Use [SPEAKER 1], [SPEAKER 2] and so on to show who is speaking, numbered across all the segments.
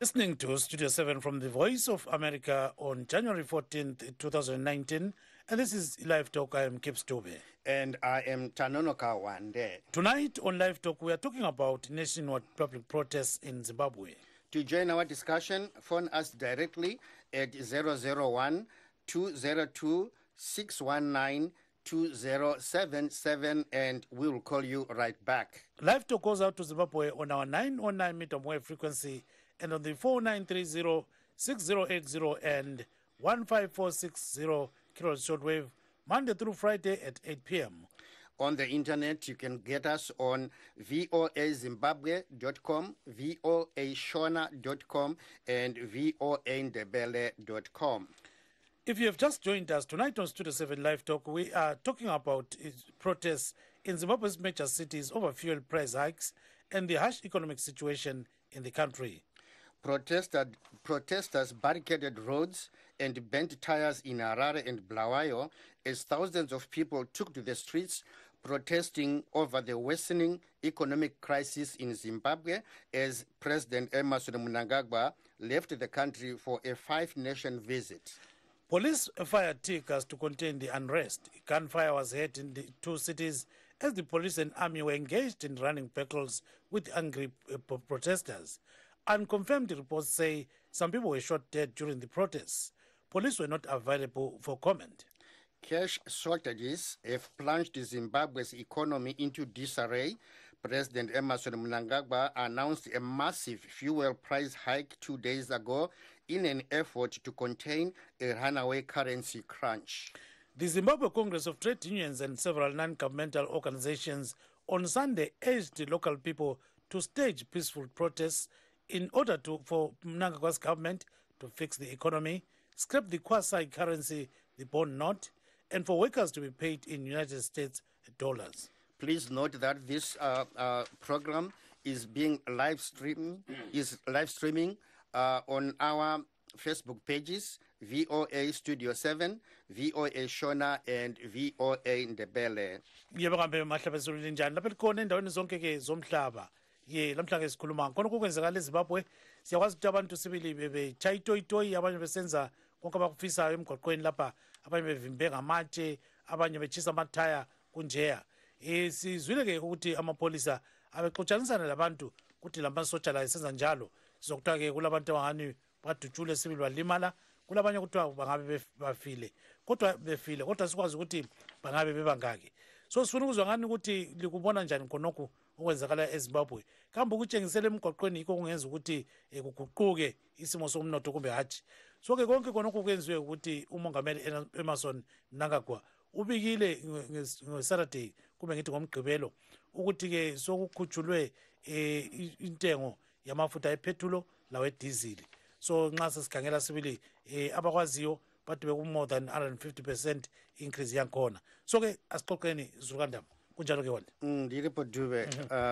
[SPEAKER 1] Listening to Studio 7 from the Voice of America on January 14th, 2019. And this is Live Talk. I am Kip Stube.
[SPEAKER 2] And I am Tanonoka Wande.
[SPEAKER 1] Tonight on Live Talk, we are talking about nationwide public protests in Zimbabwe.
[SPEAKER 2] To join our discussion, phone us directly at 001-202-619-2077 and we will call you right back.
[SPEAKER 1] Live Talk goes out to Zimbabwe on our 909 meter wave frequency and on the 4930, 6080 and 15460 kilohertz shortwave, Monday through Friday at 8 p.m.
[SPEAKER 2] On the internet, you can get us on voazimbabwe.com, voashona.com, and voandebele.com.
[SPEAKER 1] If you have just joined us tonight on Studio 7 Live Talk, we are talking about protests in Zimbabwe's major cities over fuel price hikes and the harsh economic situation in the country.
[SPEAKER 2] Protesters barricaded roads and bent tires in Harare and Bulawayo as thousands of people took to the streets protesting over the worsening economic crisis in Zimbabwe as President Emmerson Mnangagwa left the country for a 5-nation visit.
[SPEAKER 1] Police fired tear gas to contain the unrest. Gunfire was heard in the two cities as the police and army were engaged in running battles with angry protesters. Unconfirmed reports say some people were shot dead during the protests. Police were not available for comment.
[SPEAKER 2] Cash shortages have plunged Zimbabwe's economy into disarray. President Emmerson Mnangagwa announced a massive fuel price hike 2 days ago in an effort to contain a runaway currency crunch.
[SPEAKER 1] The Zimbabwe Congress of Trade Unions and several non-governmental organizations on Sunday urged the local people to stage peaceful protests in order for Mnangagwa's government to fix the economy, scrap the quasi-currency, the bond note, and for workers to be paid in United States dollars.
[SPEAKER 2] Please note that this program is being live streaming on our Facebook pages, VOA Studio 7, VOA Shona, and VOA Ndebele.
[SPEAKER 1] Lamhlanje sikhuluma khona okwenzakala eZimbabwe. Siyakwazi ukuthi abantu sibili bebetshaya itoyitoyi, abanye besenza konke abakufisayo emgwaqweni lapha, abanye bevimbe ngamatshe, abanye betshisa amathaya kunjeya. Sizwile ke ukuthi amapolisa abexotshanisana labantu ukuthi lamasotsha la esenza njalo. Sizokuthiwa ke kulabantu abangani badutshule sibili balimala, kulabanye kuthiwa bangabe bafile. Kodwa sikwazi ukuthi bangabe bebangaki. So sifuna ukuzwa ngani ukuthi likubona njani khonokho okwenzakala eZimbabwe. Kambe ukutshengisela emgwaqweni yikho kungenza ukuthi kuguquke isimo somnotho kumbe hatshi. So ke konke khonokho kwenziwe ukuthi umongameli Emmerson Mnangagwa ubikile ngeSaturday kumbe ngithi ngomgqibelo ukuthi ke sokukhutshulwe intengo yamafutha epetrol lawe diesel. So nxa sesikhangela sibili abakwaziyo bathi beku more than 150% increase yakhona. So ke asixoxeni Zulukandaba kunjalo ke wona.
[SPEAKER 2] Ndiripo Dube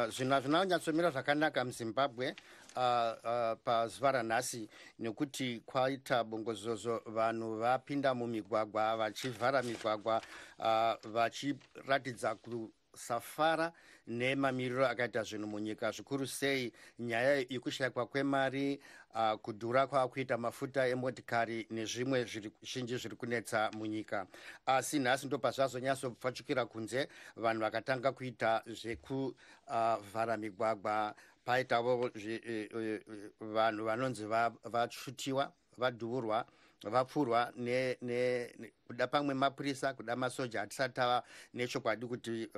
[SPEAKER 2] zvinonyatsomira zvakanaka muZimbabwe pazuva nasi nekuti kwaita bongozozo vanhu vapinda mumigwagwa vachivhara migwagwa vachiratidza kusafara nemamiriro akaita zvinhu munyika, zvikuru sei nyaya yekushayikwa kwemari, kudhura kwakuita mafuta emotikari nezvimwe zhinji zviri kunetsa munyika. Asi nhasi ndo pazvazonyatsopfachukira kunze, vanhu vakatanga kuita zvekuvhara migwagwa. Paitawo vanhu vanonzi vashutiwa, vadhurwa, vapfurwa kuda pamwe mapurisa, kuda masoja hatisati tava nechokwadi kuti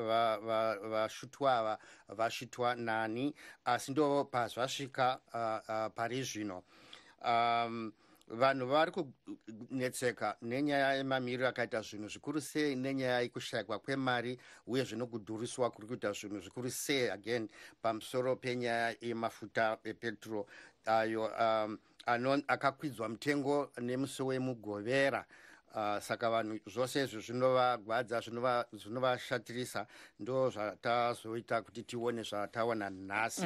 [SPEAKER 2] vashutwa vashutwa nani, asi ndo pazvasvika pari zvino. Vanhu vari kunetseka nenyaya yemamiriro akaita zvinhu, zvikuru sei nenyaya yekushayikwa kwemari uye zvinokudhuriswa kuri kuita zvinhu, zvikuru sei again pamusoro penyaya yemafuta epetrol ayo akakwidzwa mutengo nemusi wemugovera. Saka vanhu zvose izvi zvinovagwadza, zvinovashatirisa, ndo zvatazoita kuti tione zvataona nhasi.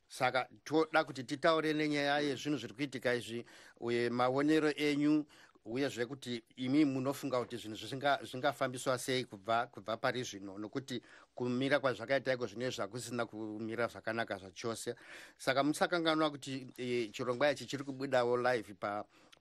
[SPEAKER 2] Saka toda kuti titaure nenyaya yezvinhu zviri kuitika izvi uye maonero enyu uyezve kuti imi munofunga kuti zvinhu zvingafambiswa sei kubva pari zvino, nokuti kumira kwazvakaita iko zvino zvakusina kumira zvakanaka zvachose. Saka musakanganwa kuti chirongwa ichi chiri kubudawo live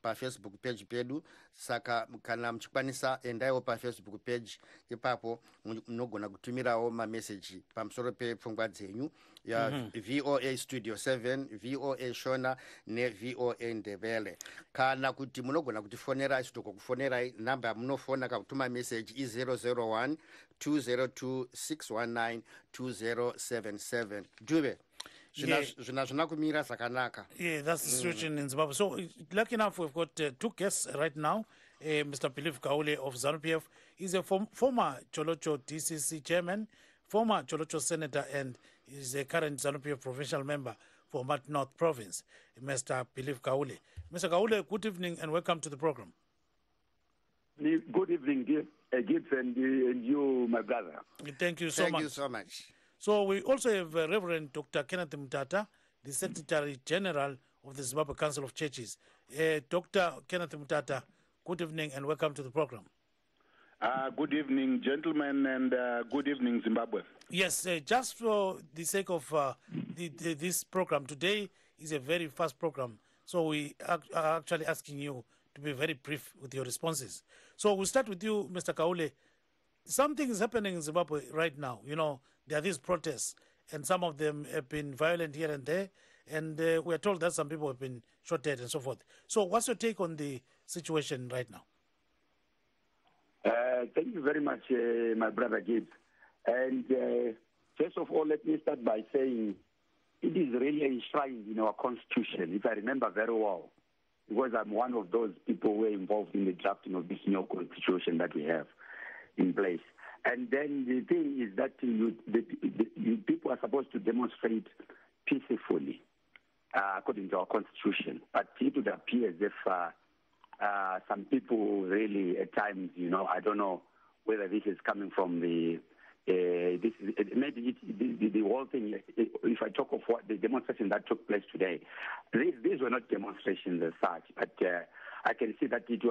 [SPEAKER 2] pafacebook page pedu. Saka kana muchikwanisa endaiwo pafacebook page, ipapo munogona kutumirawo mameseji pamusoro pepfungwa dzenyu ya VOA Studio 7, VOA Shona neVOA Ndebele. Kana kuti munogona kutifonera isitoko kufonerai, namba yamunofona kakutuma meseji i001 202 619 2077. Dube, zvina kumira zvakanaka.
[SPEAKER 1] Yeah, that's the situation in Zimbabwe. So, lucky enough, we've got two guests right now. Mr. Philip Kaule of ZANU-PF is a former Cholocho DCC chairman, former Cholocho senator, and is a current ZANU-PF professional member for Mat North Province, Mr. Philip Kaule. Mr. Kaule, good evening and welcome to the program.
[SPEAKER 3] Good evening, Gibbs, and you, my brother.
[SPEAKER 1] Thank you so much.
[SPEAKER 2] Thank you so much.
[SPEAKER 1] So we also have Reverend Dr. Kenneth Mutata, the Secretary General of the Zimbabwe Council of Churches. Dr. Kenneth Mutata, good evening and welcome to the program.
[SPEAKER 4] Good evening, gentlemen, and good evening, Zimbabwe.
[SPEAKER 1] Yes, just for the sake of this program, today is a very fast program, so we are actually asking you to be very brief with your responses. So we'll start with you, Mr. Kaule. Something is happening in Zimbabwe right now. You know, there are these protests, and some of them have been violent here and there, and we are told that some people have been shot dead and so forth. So what's your take on the situation right now?
[SPEAKER 3] Thank you very much, my brother Gibbs. And first of all, let me start by saying it is really enshrined in our Constitution, if I remember very well, because I'm one of those people who were involved in the drafting of this new Constitution that we have in place. And then the thing is that the people are supposed to demonstrate peacefully, according to our Constitution. But it would appear as if some people really, at times, you know, I don't know whether this is coming from the whole thing. If I talk of what the demonstration that took place today, these were not demonstrations as such, but I can see that it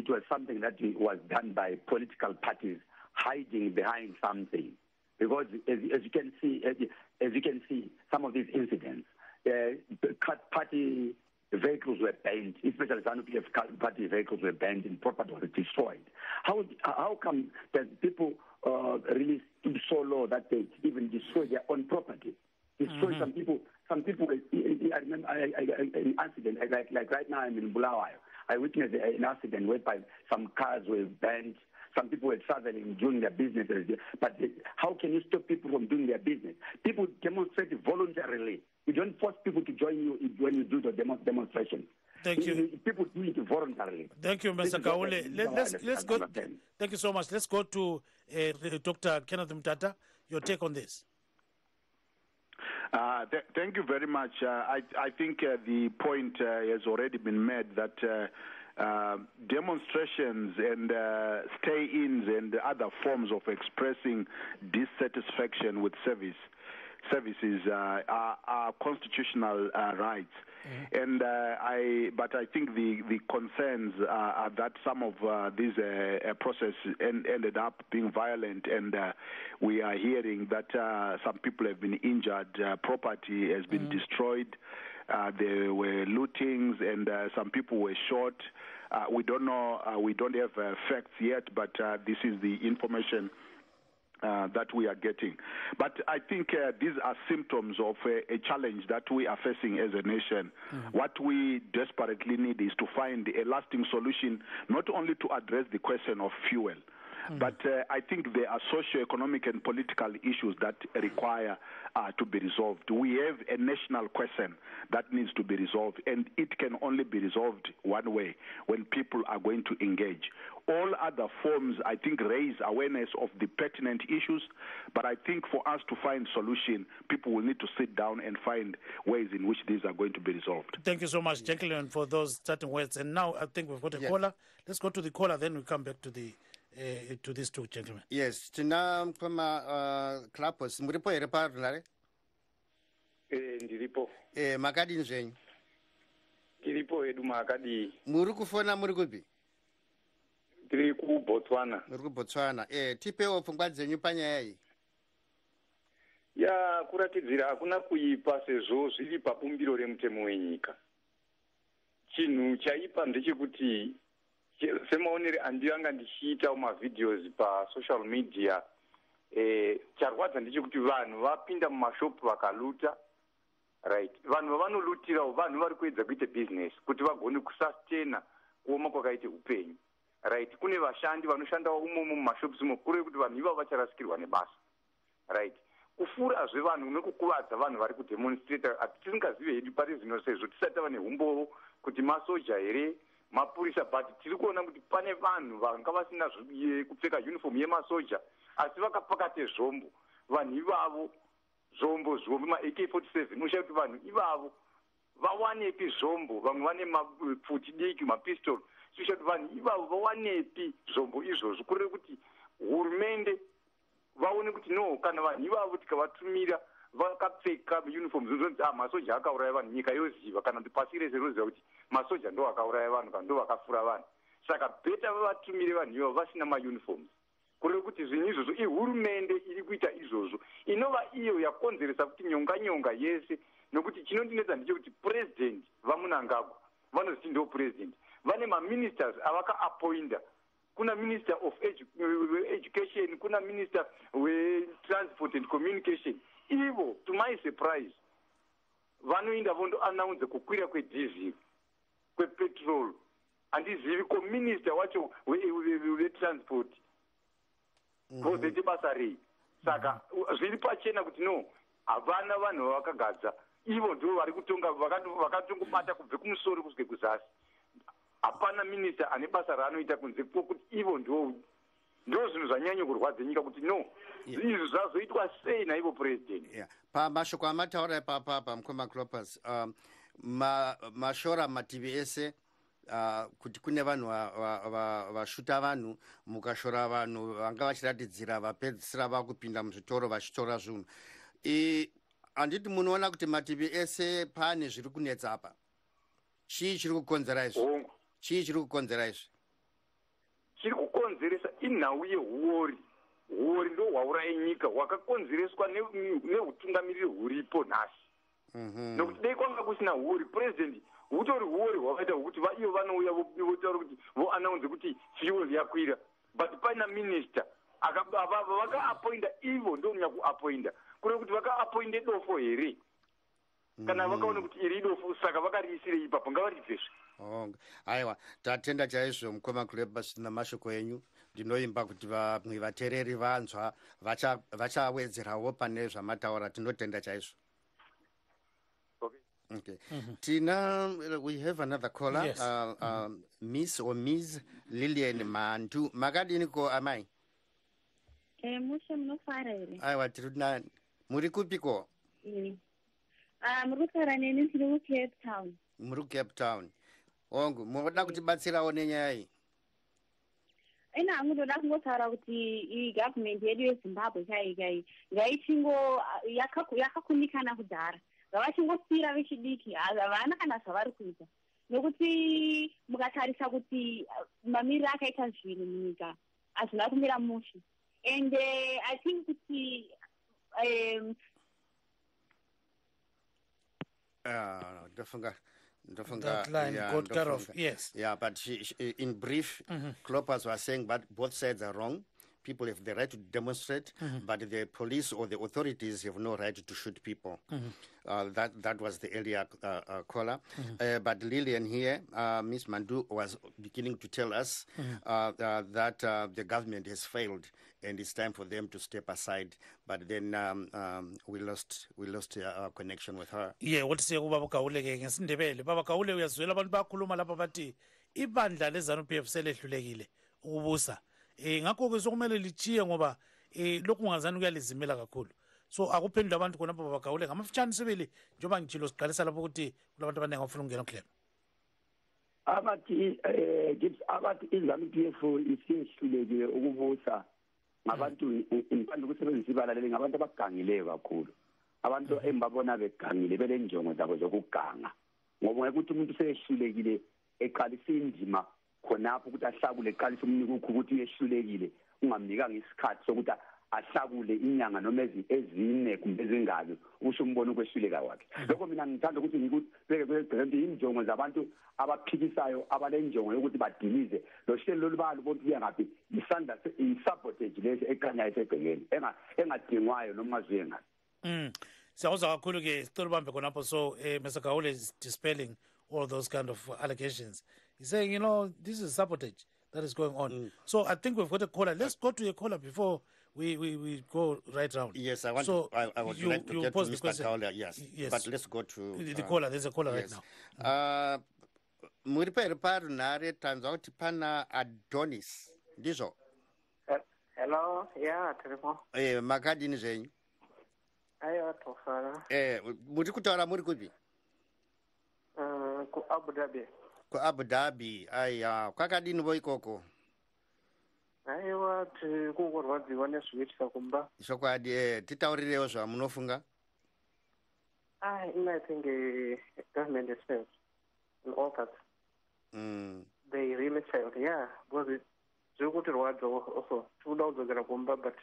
[SPEAKER 3] was something that was done by political parties hiding behind something. Because as you can see, some of these incidents, party vehicles were banned, especially ZANU-PF party vehicles were banned and property was destroyed. How come that people really stood so low that they even destroy their own property? Destroy some people. I remember an incident like right now I'm in Bulawayo. I witnessed an accident whereby some cars were banned. Some people were traveling, doing their businesses. But how can you stop people from doing their business? People demonstrate voluntarily. You don't force people to join you when you do the demonstration.
[SPEAKER 1] Thank you.
[SPEAKER 3] People do it voluntarily.
[SPEAKER 1] Thank you, Mr. Kaule. Let's go. Thank you so much. Let's go to Dr. Kenneth Mutata. Your take on this.
[SPEAKER 4] Thank you very much. I think the point has already been made that demonstrations and stay-ins and other forms of expressing dissatisfaction with services are constitutional rights. But I think the concerns are that some of these processes ended up being violent, and we are hearing that some people have been injured, property has been destroyed. There were lootings and some people were shot. We don't know, we don't have facts yet, but this is the information that we are getting. But I think these are symptoms of a challenge that we are facing as a nation. What we desperately need is to find a lasting solution, not only to address the question of fuel, but I think there are socio-economic and political issues that require to be resolved. We have a national question that needs to be resolved, and it can only be resolved one way, when people are going to engage. All other forms, I think, raise awareness of the pertinent issues, but I think for us to find solution, people will need to sit down and find ways in which these are going to be resolved.
[SPEAKER 1] Thank you so much, gentlemen, for those starting words. And now I think we've got a caller. Let's go to the caller, then we'll come back to the to these two gentlemen.
[SPEAKER 2] Yes, tina koma clubhouse muripo here parunare
[SPEAKER 3] ndiripo
[SPEAKER 2] makadini zvenyu
[SPEAKER 5] tiripo edu makadi
[SPEAKER 2] muri kufona muri kupi
[SPEAKER 5] tiri ku Botswana
[SPEAKER 2] muri kuBotswana tipewo pfungwa dzenyu panyaya iyi
[SPEAKER 5] ya kuratidzira hakuna kuipa sezvo zviri pabumbiro remutemo wenyika chinhu chaipa ndechekuti semaonere andivanga ndichiita mavideos pasocial media charwadza ndechekuti vanhu vapinda mumashopu vakaluta right vanhu vavanolutirawo vanhu vari kuedza kuita business kuti vagone kusustaina kuoma kwakaita upenyu right kune vashandi vanoshandawo umomo mumashopu imo kure kuti vanhu ivavo vacharasikirwa nebasa right kufurazve vanhu nekukuvadza vanhu vari kudemonstrate tisingazive hedu pari zvino sezvo tisati tava neumbovo kuti masoja here mapurisa but tiri kuona kuti pane vanhu vanga vasina kupfeka uniform yemasoja asi vakapakate zvombo vanhu ivavo zvombo ma-AK47 unoshaye kuti vanhu ivavo vawanepi zvombo vamwe vane mapfuti diki mapistol tinoshaye kuti vanhu ivavo vawanepi zvombo izvozvo kureve kuti hurumende vaone kuti no kana vanhu ivavo tikavatumira vakapfeka uniform zvinonzi masoja akauraya vanhu nyika yoziva kana kuti pasi rese roziva kuti masoja ndo akauraya vanhu kana ndo vakafura vanhu saka bheta vavatumire vanhu ivavo vasina mauniforms kureve kuti zvinhu izvozvo ihurumende iri kuita izvozvo inova iyo yakonzeresa kuti nyonga yese nokuti chinondinetsa ndechekuti president vaMnangagwa vanoziti ndo president vane maministers avakaapoinda kuna minister of education kuna minister we-transport and communication ivo to my surprise vanoinda vondo-announce kukwira kwedizil kwepetrol handizivi kominister wacho we-transport vozoite basa rei saka zviri pachena kuti no havana vanhu vavakagadza ivo ndo vari kutonga vakatongobata kubve kumusoro kusvike kuzasi hapana minista ane basa raanoita kunze kwokuti ivo ndo zvinhu zvanyanya kurwadza nyika kuti no izvi zvazoitwa sei naivo president
[SPEAKER 2] pamashoko amataura ipapa mukoma clopas mashora mativi ese kuti kune vanhu vashuta vanhu mukashora vanhu vanga vachiratidzira vapedzisira vakupinda muzvitoro vachitora zvinhu handiti munoona kuti mativi ese pane zviri kunetsa apa chii chiri kukonzera izvi chii chiri kukonzera izvi
[SPEAKER 5] chiri kukonzeresa inhau yehuori ndo hwauraye nyika hwakakonzereswa neutungamiriri huripo nhasi nokuti dei kwanga kusina huori president hutori huori hwakaita hwekuti ivo vanouya votaura kuti voannounce kuti fuel yakwira but paina minister vakaapoinda ivo ndonyanya kuapoinda kureve kuti vakaapoinde dofo here kana vakaona kuti iri idofo saka vakariisire ipapo ngavaribvesve
[SPEAKER 2] aiwa tatenda chaizvo mukoma clepas namashoko enyu ndinoimba kuti vamwe vateereri vanzwa vachawedzerawo pane zvamataura tinotenda chaizvo. Okay. We have another caller.
[SPEAKER 1] Yes.
[SPEAKER 2] Miss or Ms. Lillian Mantu. Makadini ko amai?
[SPEAKER 6] Musha munofara here.
[SPEAKER 2] Aiwa tiri nani? Muri kupiko?
[SPEAKER 6] Muri kufara neni tiri Cape Town.
[SPEAKER 2] Muri Cape Town. Ongu, munoda kutibatsirawo nenyaya iyi?
[SPEAKER 6] Ina angutoda kungotaura kuti government yedu yeZimbabwe chai ngaichingo yakakundikana kudhara. Ngavachingosira vechidiki havana kana zvavari kuita nokuti mukatarisa kuti mamiriro akaita zvinhu munyika hazvina kumira mushe and I think kuti
[SPEAKER 1] that line got cut off. Yes.
[SPEAKER 2] Yeah, but she in brief, Clopas was saying that both sides are wrong. People have the right to demonstrate, but the police or the authorities have no right to shoot people. That was the earlier caller. But Lillian here, Ms. Mandu, was beginning to tell us that the government has failed and it's time for them to step aside. But then we lost our connection with her.
[SPEAKER 1] Yeah, what say ubaba Kaule ke ngesindebele. Baba Kaule uyazwela abantu bakhuluma lapha bathi ibandla leZANU-PF selehlulekile ukubusa. Ngakho ke sokumele lichiye ngoba lokhu ngazani kuyalizimela kakhulu. So akuphendula abantu khona baba Kaule ngamafutshane sibili njoba ngijilo siqalisa lapho ukuthi kulabantu abanenge abafuna ukungena kuhlelo.
[SPEAKER 3] Abathi iZANU-PF isihlulekile ukubusa ngabantu impande kusebenzisa ibalaleli ngabantu abagangileyo kakhulu. Abantu embabona begangile belenjongo zabo zokuganga. ngoba ukuthi umuntu seyehlulekile eqalisa indima khonapho ukuthi ahlakule eqalisa umnika ukuthi uyehlulekile ungamnikanga isikhathi sokuthi ahlakule inyanga noma ezine kumbe ezingaki usho umbona ukwehluleka kwakhe lokho mina ngithanda ukuthi ngikubeke kwegrant injongo zabantu abaphikisayo abalenjongo yokuthi badilize lo hlelo lolubalo bonke kuya ngaphi isandla isabotage lesi eqanyayo esebhekeni engadingwayo noma ngazuye ngapi.
[SPEAKER 1] Siyawuzwa kakhulu ke sicela ubambe khonapho. So Mr. Kaule is dispelling all those kind of allegations. He's saying, this is sabotage that is going on. So I think we've got a caller. Let's go to a caller before we go right round.
[SPEAKER 2] Yes, I want
[SPEAKER 1] so
[SPEAKER 2] I would like to get to Mr. Kaule, yes. But let's go to
[SPEAKER 1] the caller. There's a caller right
[SPEAKER 2] now. Muri parunare tanzwa kuti pana Adonis. Ndizvo?
[SPEAKER 7] Hello, yeah, telephone.
[SPEAKER 2] Makadini zvenyu?
[SPEAKER 7] Aiwa tofara.
[SPEAKER 2] Muri kutaura muri kupi?
[SPEAKER 7] Ku Abu Dhabi.
[SPEAKER 2] Ku Abu Dhabi. Aya, kwakadini vo ikoko?
[SPEAKER 7] Aiwa tikurwadziwa nezvinoitika kumba.
[SPEAKER 2] Chokwadi, titaurirewo zvamunofunga?
[SPEAKER 7] I think government is failed in all parts. They really failed, yeah. Because zviri kutirwadza also. Tinoda kudzokera kumba, but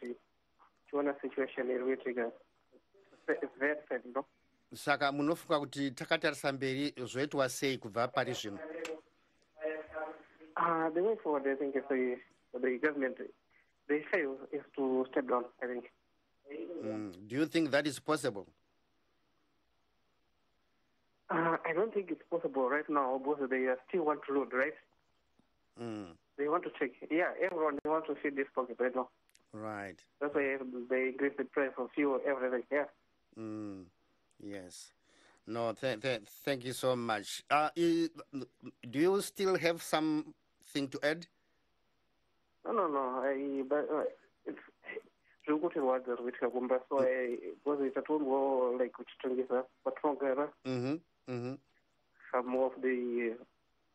[SPEAKER 7] tiona situation iri kuitika. It's very sad, no?
[SPEAKER 2] Saka munofunga kuti takatarisa mberi zvoitwa sei kubva pari zvino?
[SPEAKER 7] The way forward, I think, is the government, they fail is to step down, I think.
[SPEAKER 2] Do you think that is possible?
[SPEAKER 7] I don't think it's possible right now because they still want to load, right? They want to check. Yeah, everyone wants to feed this pocket right now.
[SPEAKER 2] Right.
[SPEAKER 7] That's why they increase the price of fuel, everything, yeah.
[SPEAKER 2] Yes. No, thank you so much. Do you still have something to add?
[SPEAKER 7] No. It's so was it at all like which but some of the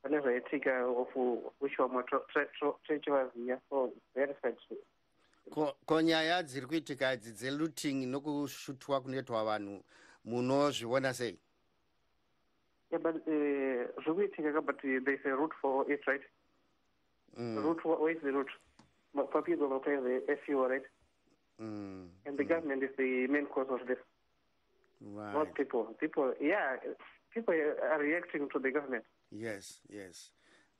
[SPEAKER 7] whenever I take of which one more was here, so very sad.
[SPEAKER 2] Konyaya dziri kuitika idzi dzelooting nokushutwa kunoitwa vanhu munozviona sei?
[SPEAKER 7] Yeah, but but there's a route for it, right? Where is the route? For people who pay the FU, right? And the government is the main cause of this.
[SPEAKER 2] Right.
[SPEAKER 7] Not people. People are reacting to the government.
[SPEAKER 2] Yes.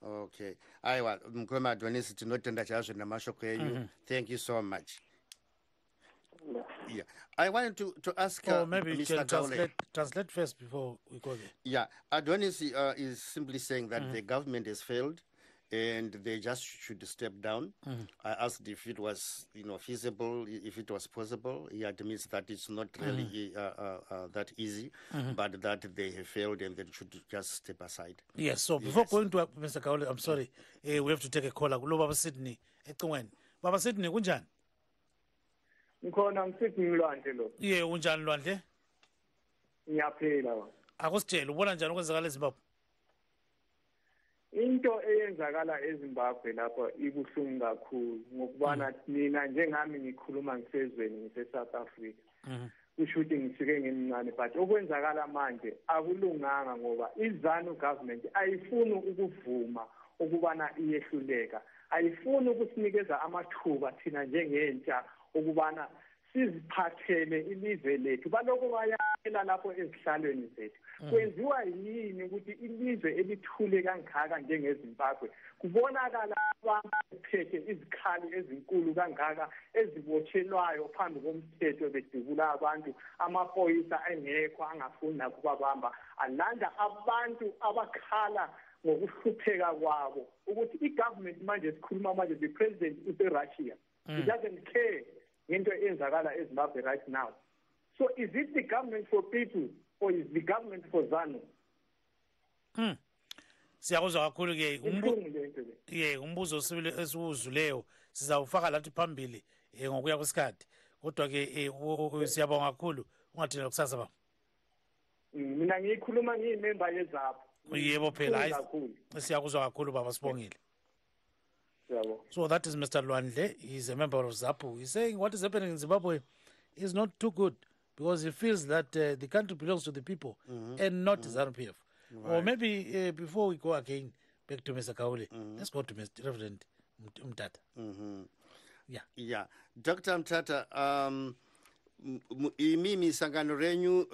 [SPEAKER 2] Okay. Aiwa, mkoma Adonis tinotenda chazvo namashoko enyu. Thank you so much. Yeah. I wanted to ask
[SPEAKER 1] maybe you
[SPEAKER 2] Mr.
[SPEAKER 1] can translate first before we go there.
[SPEAKER 2] Yeah. Adonis is simply saying that the government has failed and they just should step down. I asked if it was, feasible, if it was possible. He admits that it's not really that easy, but that they have failed and they should just step aside.
[SPEAKER 1] Yes. So before going to Mr. Kaule, I'm sorry, we have to take a caller. Kulo Baba Sydney, Baba Sydney, kunjani?
[SPEAKER 8] Ngikhona ngiSydney Lwandle lo.
[SPEAKER 1] Unjani Lwandle?
[SPEAKER 8] Ngiyaphila.
[SPEAKER 1] Akusitshela ubona njani okwenzakala eZimbabwe?
[SPEAKER 8] Into eyenzakala eZimbabwe lapha ibuhlungu kakhulu ngokubana mina njengami ngikhuluma ngisezweni ngise-South Africa. Kusho ukuthi ngisuke ngimncane but okwenzakala manje akulunganga ngoba iZanu government ayifuni ukuvuma ukubana iyehluleka. Ayifuni ukusinikeza amathuba thina njengentsha ukubana siziphathele ilizwe lethu. Baloko bayela lapho ezihlalweni zethu. Kwenziwa yini ukuthi ilizwe elithule kangaka njengeZimbabwe kubonakala abantu bephethe izikhali ezinkulu kangaka ezibotshelwayo phambi komthetho bedubula abantu, amaphoyisa engekho angafuni nakubabamba, alanda abantu abakhala ngokuhlupheka kwabo ukuthi igovernment manje sikhuluma manje the president useRussia. He doesn't care into eyenzakala eZimbabwe right now. So is it the government for people or is the government for ZANU?
[SPEAKER 1] Siyakuzwa kakhulu ke umbuzo esiwuzuleyo sizawufaka lathi phambili ngokuya kwesikhathi. Kodwa ke siyabonga kakhulu ungathina kusasa baba.
[SPEAKER 8] Mina ngikhuluma ngiyimember yeZAPU.
[SPEAKER 1] Yebo phela hayi siyakuzwa kakhulu baba sibongile. So that is Mr. Lwandle. He's a member of ZAPU. He's saying what is happening in Zimbabwe is not too good because he feels that the country belongs to the people and not ZANU-PF. Or maybe before we go again back to Mr. Kaule, let's go to Mr. Reverend Mtata.
[SPEAKER 2] Yeah. Dr. Mtata, imi misangano renyu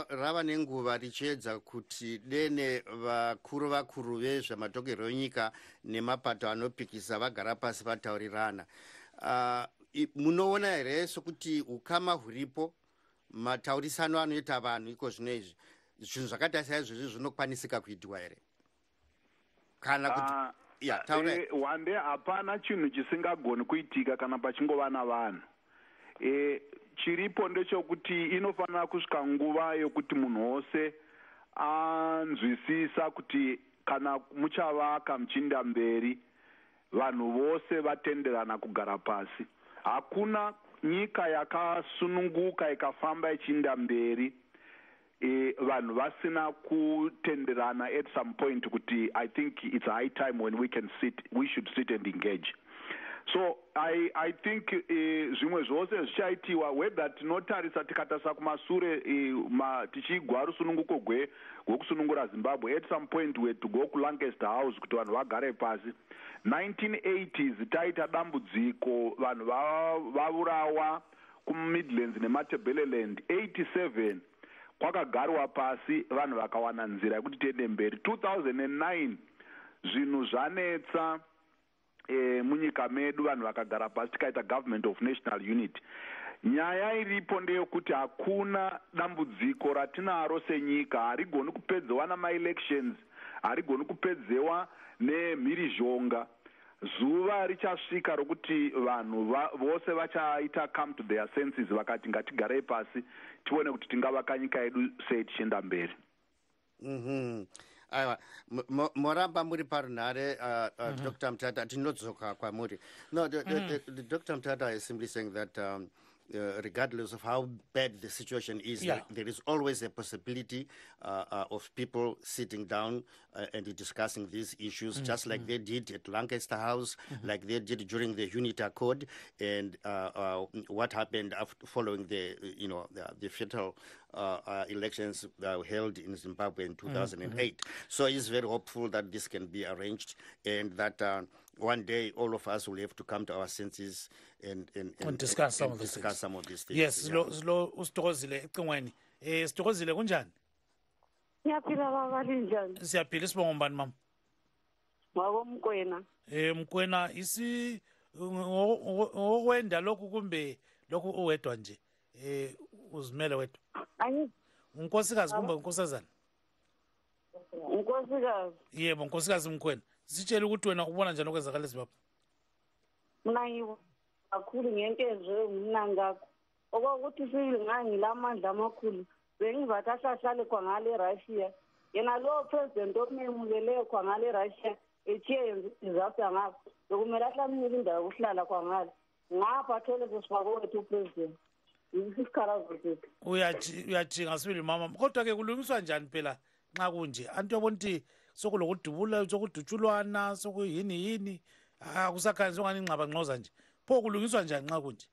[SPEAKER 2] rava nenguva richedza kuti dene vakuru vezvematokero enyika nemapato anopikisa vagara pasi vataurirana. Munoona here sokuti ukama huripo mataurisano anoita vanhu iko zvino izvi zvinhu zvakaita saizvozvi zvinokwanisika kuitwa here kana kuti
[SPEAKER 4] wande hapana chinhu chisingagoni kuitika kana pachingova navanhu. Chiripo ndechekuti inofanira kusvika nguva yokuti munhu wose anzwisisa kuti kana muchavaka muchiinda mberi vanhu vose vatenderana kugara pasi. Hakuna nyika yakasununguka ikafamba ichiinda mberi vanhu vasina kutenderana at some point kuti I think it's a high time when we should sit and engage. So I think zvimwe zvose zvichaitiwa whether tinotarisa tikatarisa kumasure tichigwa rusununguko rwekusunungura Zimbabwe, at some point we had to go to Lancaster House kuti vanhu vagare pasi. 1980s taita dambudziko vanhu vaurawa kuMidlands neMatabeleland. 87 kwakagarwa pasi vanhu vakawana nzira yekuti tiende mberi. 2009 zvinhu zvanetsa munyika medu vanhu vakagara pasi tikaita government of national unity. Nyaya iripo ndeyekuti hakuna dambudziko ratinaro senyika harigoni kupedzewa namaelections, harigoni kupedzewa nemhirizhonga. Zuva richasvika rokuti vanhu vose vachaita come to their senses vakati ngatigarei pasi tione kuti tingavaka nyika yedu sei tichienda mberi.
[SPEAKER 2] Aiwa, moramba muri parunhare, Dr. Mtata, tinodzoka kwamuri. No, Dr. Mtata is simply saying that regardless of how bad the situation is, there is always a possibility of people sitting down and discussing these issues, just like they did at Lancaster House, like they did during the Unity Accord, and what happened following the fatal elections held in Zimbabwe in 2008. So he's very hopeful that this can be arranged, and that one day all of us will have to come to our senses and
[SPEAKER 1] discuss some of these things. Yes, usitokozile ecingweni. Sitokozile kunjani?
[SPEAKER 9] Siyaphila baba linjani?
[SPEAKER 1] Siyaphila sibonga mbani mama?
[SPEAKER 9] Wabo Mkwena.
[SPEAKER 1] Mkwena isi ngokwenda lokhu kumbe lokhu uwedwa nje. Uzimele wedwa. Unkosikazi kumbe unkosazana?
[SPEAKER 9] Unkosikazi.
[SPEAKER 1] Yebo, unkosikazi Mkwena. Sitshela ukuthi wena ubona njani okwenzakala eZimbabwe?
[SPEAKER 9] Mina ngibo kakhulu ngenkezo Mnangagwa. Okokuthi ngilamandla amakhulu. Bengizahlale khangale eRussia. Yena lo president omemukeleyo khangale eRussia echiye yenza disaster ngapha. Bekumele ahlamile indawo yokuhlala khangale. Ngapha thole sesifako wethu president. Isikhalazo sethu.
[SPEAKER 1] Uyajinga sibili mama. Kodwa ke kulungiswa njani phela nxa kunje? Antu yabona ukuthi sokulokudubula sokudutshulwana sokuyini akusakhanzi ongani ingcaba ngqoza nje. Pho kulungiswa njani nxa kunje?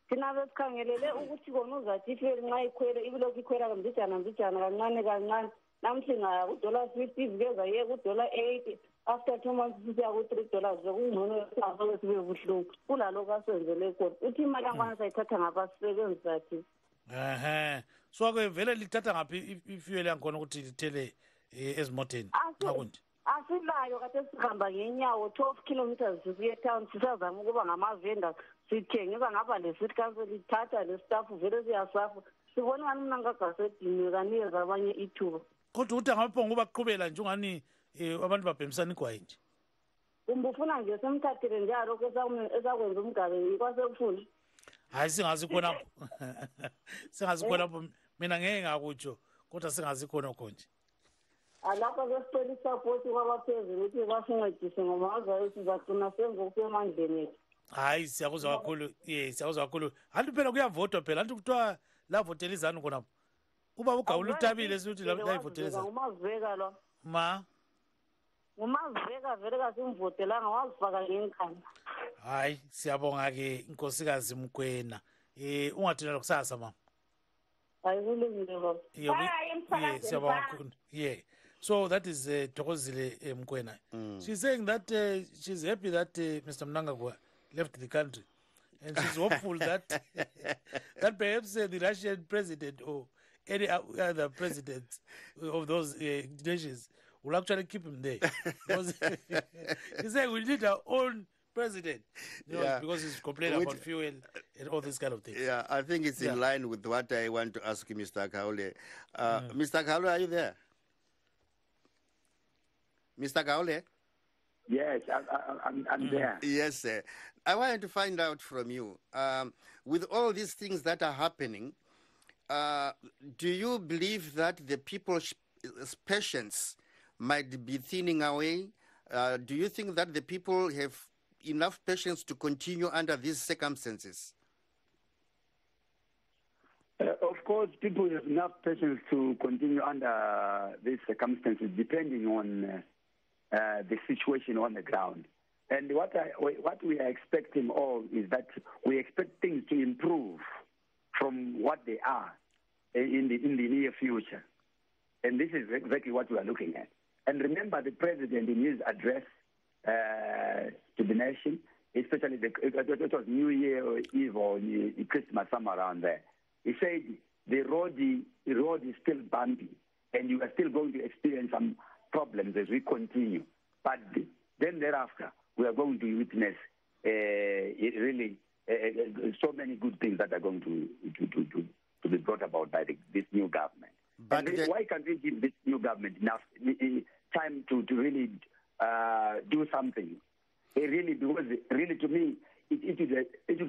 [SPEAKER 9] Thina besikhangelele ukuthi kona uzathi ifeli nxa ikhwele ibilokhu ikhwela mbijana kancane namhla ngaya $50 vikeza ye $8 after 2 months siya $3 bekungcono sazo sibe buhlungu kulaloko asenzele khona uthi imali yangwana sayithatha ngapha sisebenzisa thi.
[SPEAKER 1] So ke vele lithatha ngaphi ifuel yankhona ukuthi lithele ezimoteni nxa kunje?
[SPEAKER 9] Asilayo kade sihamba ngenyawo 12 kilometers sisiye town sisazama ukuba ngamavenda sithengisa ngapha le-city council lithatha le-staff vele siyasafa sibona ngani Mnangagwa sedinwe kanikeza abanye ithuba.
[SPEAKER 1] Kodwa ukuthi angaphonga ubaqhubela nje ungani abantu babhemsana igwayi nje.
[SPEAKER 9] Umbufuna nje semthathele njalo esakwenza umgabe ikwasekufuna.
[SPEAKER 1] Hayi singazi khonapho. Singazi khonapho mina ngeke ngakutsho kodwa singazi khona konje.
[SPEAKER 9] Alapha kwesicela support kwabaphezulu ukuthi basincedise ngoba azayo sizagcina senza okusemandleni ethu.
[SPEAKER 1] Hayi siyakuzwa kakhulu. Siyakuzwa kakhulu. Hantu phela kuyavotwa phela. Hantu kuthiwa la votela izanu khonapho. Uba ugawula utabile sithi la votela izanu.
[SPEAKER 9] Ngumaziveka lo.
[SPEAKER 1] Ma.
[SPEAKER 9] Ngumaziveka vele kasimvotelanga wazifaka ngenkani.
[SPEAKER 1] Hayi siyabonga ke inkosikazi Mkwena. Ungathina lokusasa mama.
[SPEAKER 9] Hayi kulungile baba.
[SPEAKER 1] Siyabonga kakhulu. So that is Thokozile Mkwena. She's saying that she's happy that Mr. Mnangagwa left the country. And she's hopeful that that perhaps the Russian president or any other president of those nations will actually keep him there. Because he said we need our own president, because he's complaining about fuel and all this kind of things.
[SPEAKER 2] Yeah, I think it's in line with what I want to ask Mr. Kaole. Mr. Kaole, are you there? Mr. Kaole?
[SPEAKER 3] Yes, I'm there.
[SPEAKER 2] Yes, sir. I wanted to find out from you, with all these things that are happening, do you believe that the people's patience might be thinning away? Do you think that the people have enough patience to continue under these circumstances?
[SPEAKER 3] Of course, people have enough patience to continue under these circumstances, depending on the situation on the ground. And what we are expecting all is that we expect things to improve from what they are in the near future. And this is exactly what we are looking at. And remember, the president in his address to the nation, especially it was New Year Eve or Christmas, somewhere around there, he said the road is still bumpy, and you are still going to experience some problems as we continue. But then thereafter, we are going to witness really so many good things that are going to be brought about by this new government. But why can't we give this new government enough time to really do something? Really, because really to me, it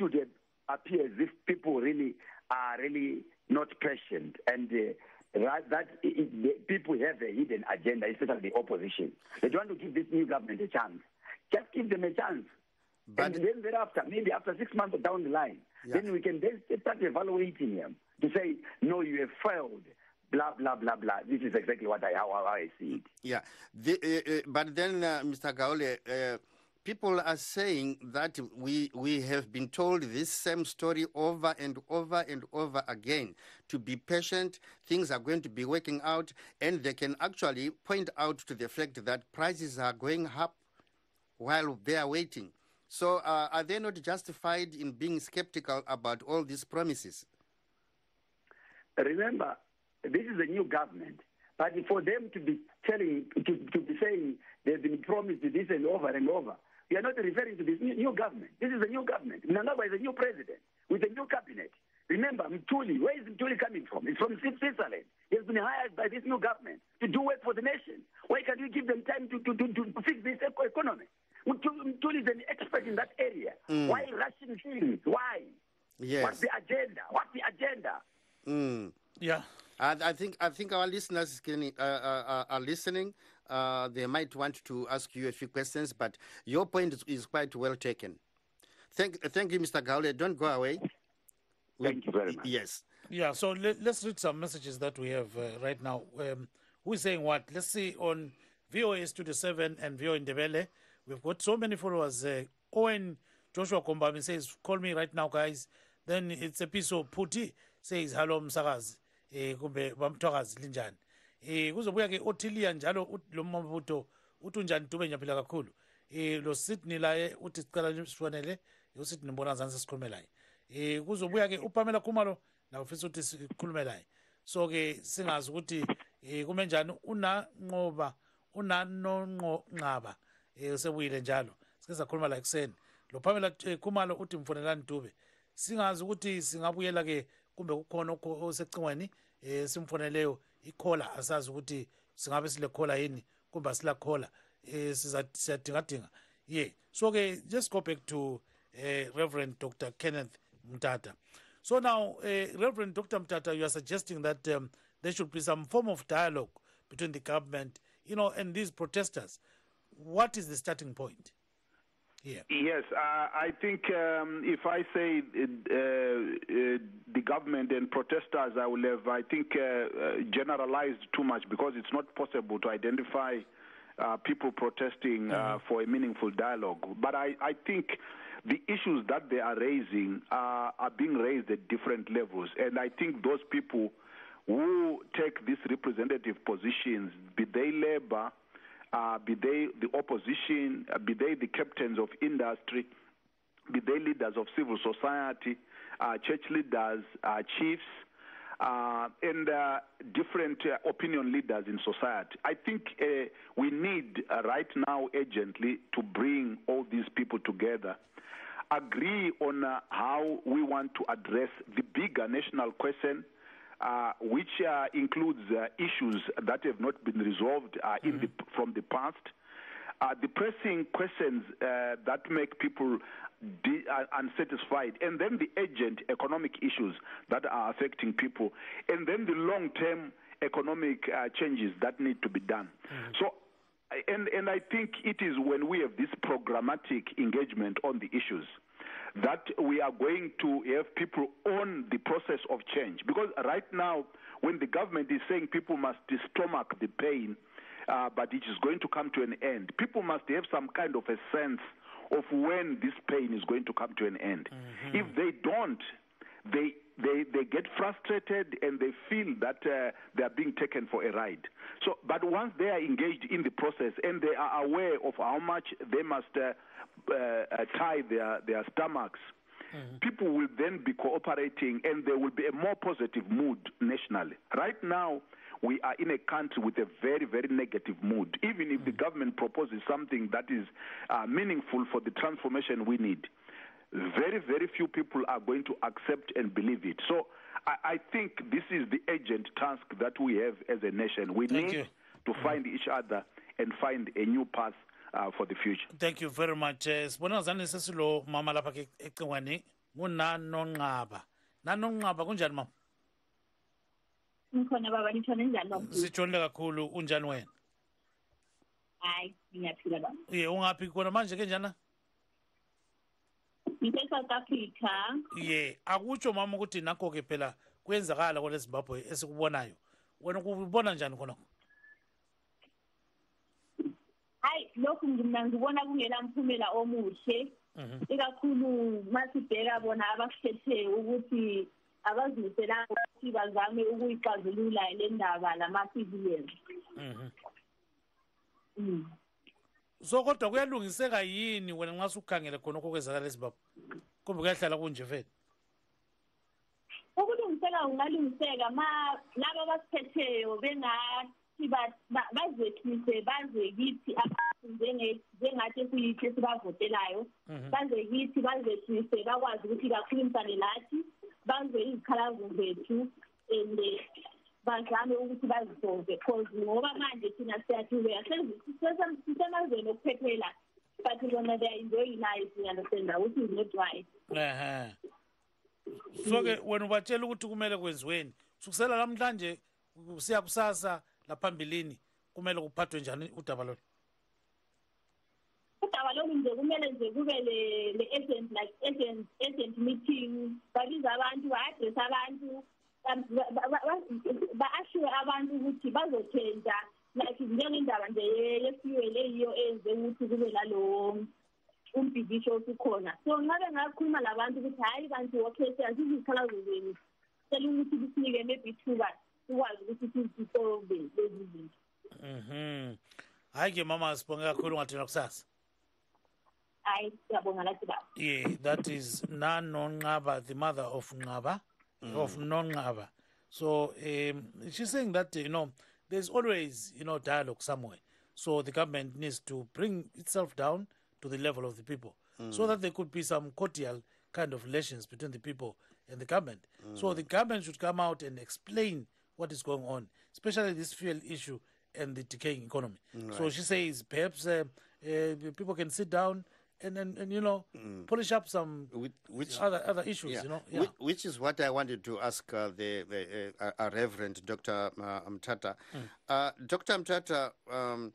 [SPEAKER 3] would appear as if people really are really not patient, and people have a hidden agenda, especially the opposition. They don't want to give this new government a chance. Just give them a chance. But and then thereafter, maybe after 6 months down the line, then we can then start evaluating them to say, no, you have failed, blah, blah, blah, blah. This is exactly how I see it.
[SPEAKER 2] Yeah. But then, Mr. Kaole, people are saying that we have been told this same story over and over and over again. To be patient, things are going to be working out, and they can actually point out to the fact that prices are going up while they are waiting. So are they not justified in being skeptical about all these promises?
[SPEAKER 3] Remember, this is a new government, but for them to be saying they've been promised this and over, we are not referring to this new government. This is a new government. Mnangagwa is a new president with a new cabinet. Remember, Mtuli, where is Mtuli coming from? It's from Switzerland. He has been hired by this new government to do work for the nation. Why can't we give them time to fix this economy? Mtuli is an expert in that area. Why rushing things? Why?
[SPEAKER 2] Yes.
[SPEAKER 3] What's the agenda?
[SPEAKER 1] Yeah.
[SPEAKER 2] I think our listeners are listening. They might want to ask you a few questions, but your point is quite well taken. Thank you, Mr. Kaole. Don't go away.
[SPEAKER 3] Thank you very much.
[SPEAKER 2] Yes.
[SPEAKER 1] Yeah, so let's read some messages that we have right now. Who is saying what? Let's see on VOA Studio 7 and VOA Ndebele. We've got so many followers. Owen Joshua Kombami says, call me right now, guys. Then it's a piece of Puti says, hello, Msakazi. Kumbe bamthwakazi linjani. Kuzobuya ke Otilia njalo lo Mabuto uthi unjani Dube nyaphila kakhulu. Lo Sydney laye uthi sicela sifonele, uSydney mbona zansi sikhulume laye. Kuzobuya ke uPamela Khumalo na ufisa ukuthi sikhulume laye. So ke singazi ukuthi kume njani unanonqaba sebuyile njalo. Sike sakhuluma la ekseni. Lo Pamela Khumalo uthi mfonelani Dube. Singazi ukuthi singabuyela ke kumbe kukhona osecingweni simfoneleyo ikhola asazi ukuthi singabe sile khola yini kumbe sila khola siyadinga. Yeah, so okay, just go back to Reverend Dr. Kenneth Mtata. So now Reverend Dr. Mtata, you are suggesting that there should be some form of dialogue between the government, and these protesters. What is the starting point here?
[SPEAKER 4] Yes, I think if I say the government and protesters, I will have, I think, generalized too much, because it's not possible to identify people protesting for a meaningful dialogue. But I think the issues that they are raising are being raised at different levels, and I think those people who take these representative positions, be they labor, be they the opposition, be they the captains of industry, be they leaders of civil society, church leaders, chiefs, and different opinion leaders in society. I think we need right now urgently to bring all these people together, agree on how we want to address the bigger national question, which includes issues that have not been resolved from the past, the pressing questions that make people unsatisfied, and then the urgent economic issues that are affecting people, and then the long-term economic changes that need to be done. So, and I think it is when we have this programmatic engagement on the issues that we are going to have people on the process of change. Because right now, when the government is saying people must stomach the pain, but it is going to come to an end, people must have some kind of a sense of when this pain is going to come to an end. If they don't, they get frustrated and they feel that they are being taken for a ride. So, but once they are engaged in the process and they are aware of how much they must tie their stomachs, people will then be cooperating and there will be a more positive mood nationally. Right now, we are in a country with a very, very negative mood. Even if the government proposes something that is meaningful for the transformation we need, very, very few people are going to accept and believe it. So I think this is the urgent task that we have as a nation. We need to find each other and find a new path for the future.
[SPEAKER 1] Thank you very much. Sibona zane sesilo mama lapha ke ecingwane nguNanonqaba. Nanonqaba kunjani mama?
[SPEAKER 6] Ngikhona baba nitshona njani baba?
[SPEAKER 1] Sitshonile kakhulu, unjani wena?
[SPEAKER 6] Hayi, ngiyaphila baba.
[SPEAKER 1] Ungaphi khona manje ke njana?
[SPEAKER 6] South Africa.
[SPEAKER 1] Akutsho mama ukuthi nakho ke phela kwenzakala kole Zimbabwe esikubonayo. Wena kubona njani khona?
[SPEAKER 6] Hayi, lokhu ngibona kungela mphumela omuhle. Ikakhulu masibheka bona abakhethe ukuthi abazimisela ukuthi bazame ukuyixazulula le ndaba lama-civilians.
[SPEAKER 1] So kodwa kuyalungiseka yini wena nxa usukhangele khona okwenzakala eZimbabwe? Kumbe kuyahlala kunje vele?
[SPEAKER 6] Ukulungiseka kungalungiseka laba abasiphetheyo bengathi bazethise baze kithi abantu njengathi kuyithi esibavotelayo, baze kithi bazethise bakwazi ukuthi bakhulumisane lathi, bazwe izikhalazo zethu and bazame ukuthi bazisolve, because ngoba manje thina siyathuka sisemazweni okuphephela, but bona they are enjoying life, you understand, which is not right.
[SPEAKER 1] So ke wena ubatshela ukuthi kumele kwenziweni sukusela namhlanje siya kusasa laphambilini kumele kuphathwe njani udaba lolu?
[SPEAKER 6] Udaba lolu nje kumele nje kube le agent meeting, babiza abantu, ba-address abantu, ba-assure abantu ukuthi bazothenja, like njengendaba nje ye-fuel eyiyo enze ukuthi kube lalo umbhidisho osukhona. So ngabe ngakhuluma labantu ukuthi hayi bantu okay siyaziza izikhalazo zenu, sicela ukuthi kusinike maybe ithuba ukwazi ukuthi sisolve lezi zinto.
[SPEAKER 1] Hayi ke mama, sibonge kakhulu ngathina kusasa.
[SPEAKER 6] Hayi, siyabonga lathi baba.
[SPEAKER 1] That is Nanonqaba, the mother of Nqaba, of Nonqaba. So she's saying that there's always dialogue somewhere. So the government needs to bring itself down to the level of the people, so that there could be some cordial kind of relations between the people and the government. So the government should come out and explain what is going on, especially this fuel issue and the decaying economy. So she says perhaps people can sit down and polish up some other issues.
[SPEAKER 2] Which is what I wanted to ask the Reverend Dr. Mthatha. Dr. Mthatha,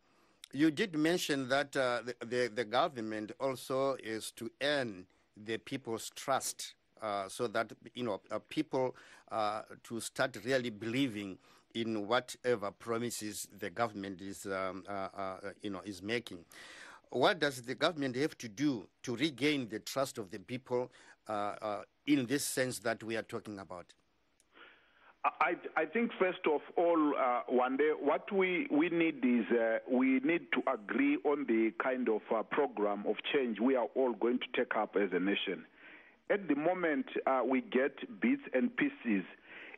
[SPEAKER 2] you did mention that the government also is to earn the people's trust, so that people to start really believing in whatever promises the government is is making. What does the government have to do to regain the trust of the people in this sense that we are talking about?
[SPEAKER 4] I think first of all, one day, what we need is we need to agree on the kind of program of change we are all going to take up as a nation. At the moment, we get bits and pieces,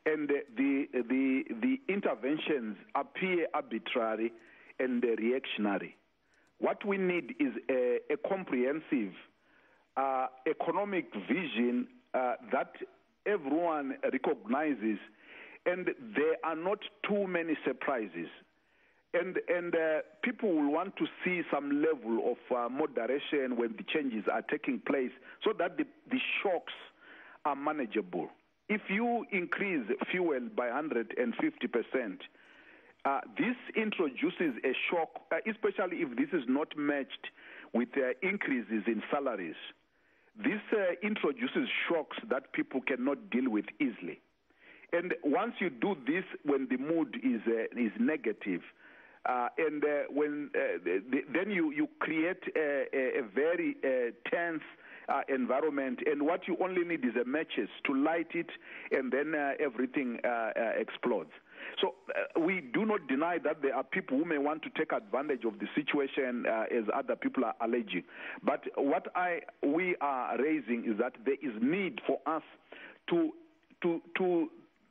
[SPEAKER 4] and the interventions appear arbitrary and reactionary. What we need is a comprehensive economic vision that everyone recognizes, and there are not too many surprises. And people will want to see some level of moderation when the changes are taking place so that the shocks are manageable. If you increase fuel by 150%, this introduces a shock, especially if this is not matched with increases in salaries. This introduces shocks that people cannot deal with easily. And once you do this when the mood is negative, then you create a very tense environment, and what you only need is a matches to light it, and then everything explodes. So we do not deny that there are people who may want to take advantage of the situation, as other people are alleging. But what we are raising is that there is need for us to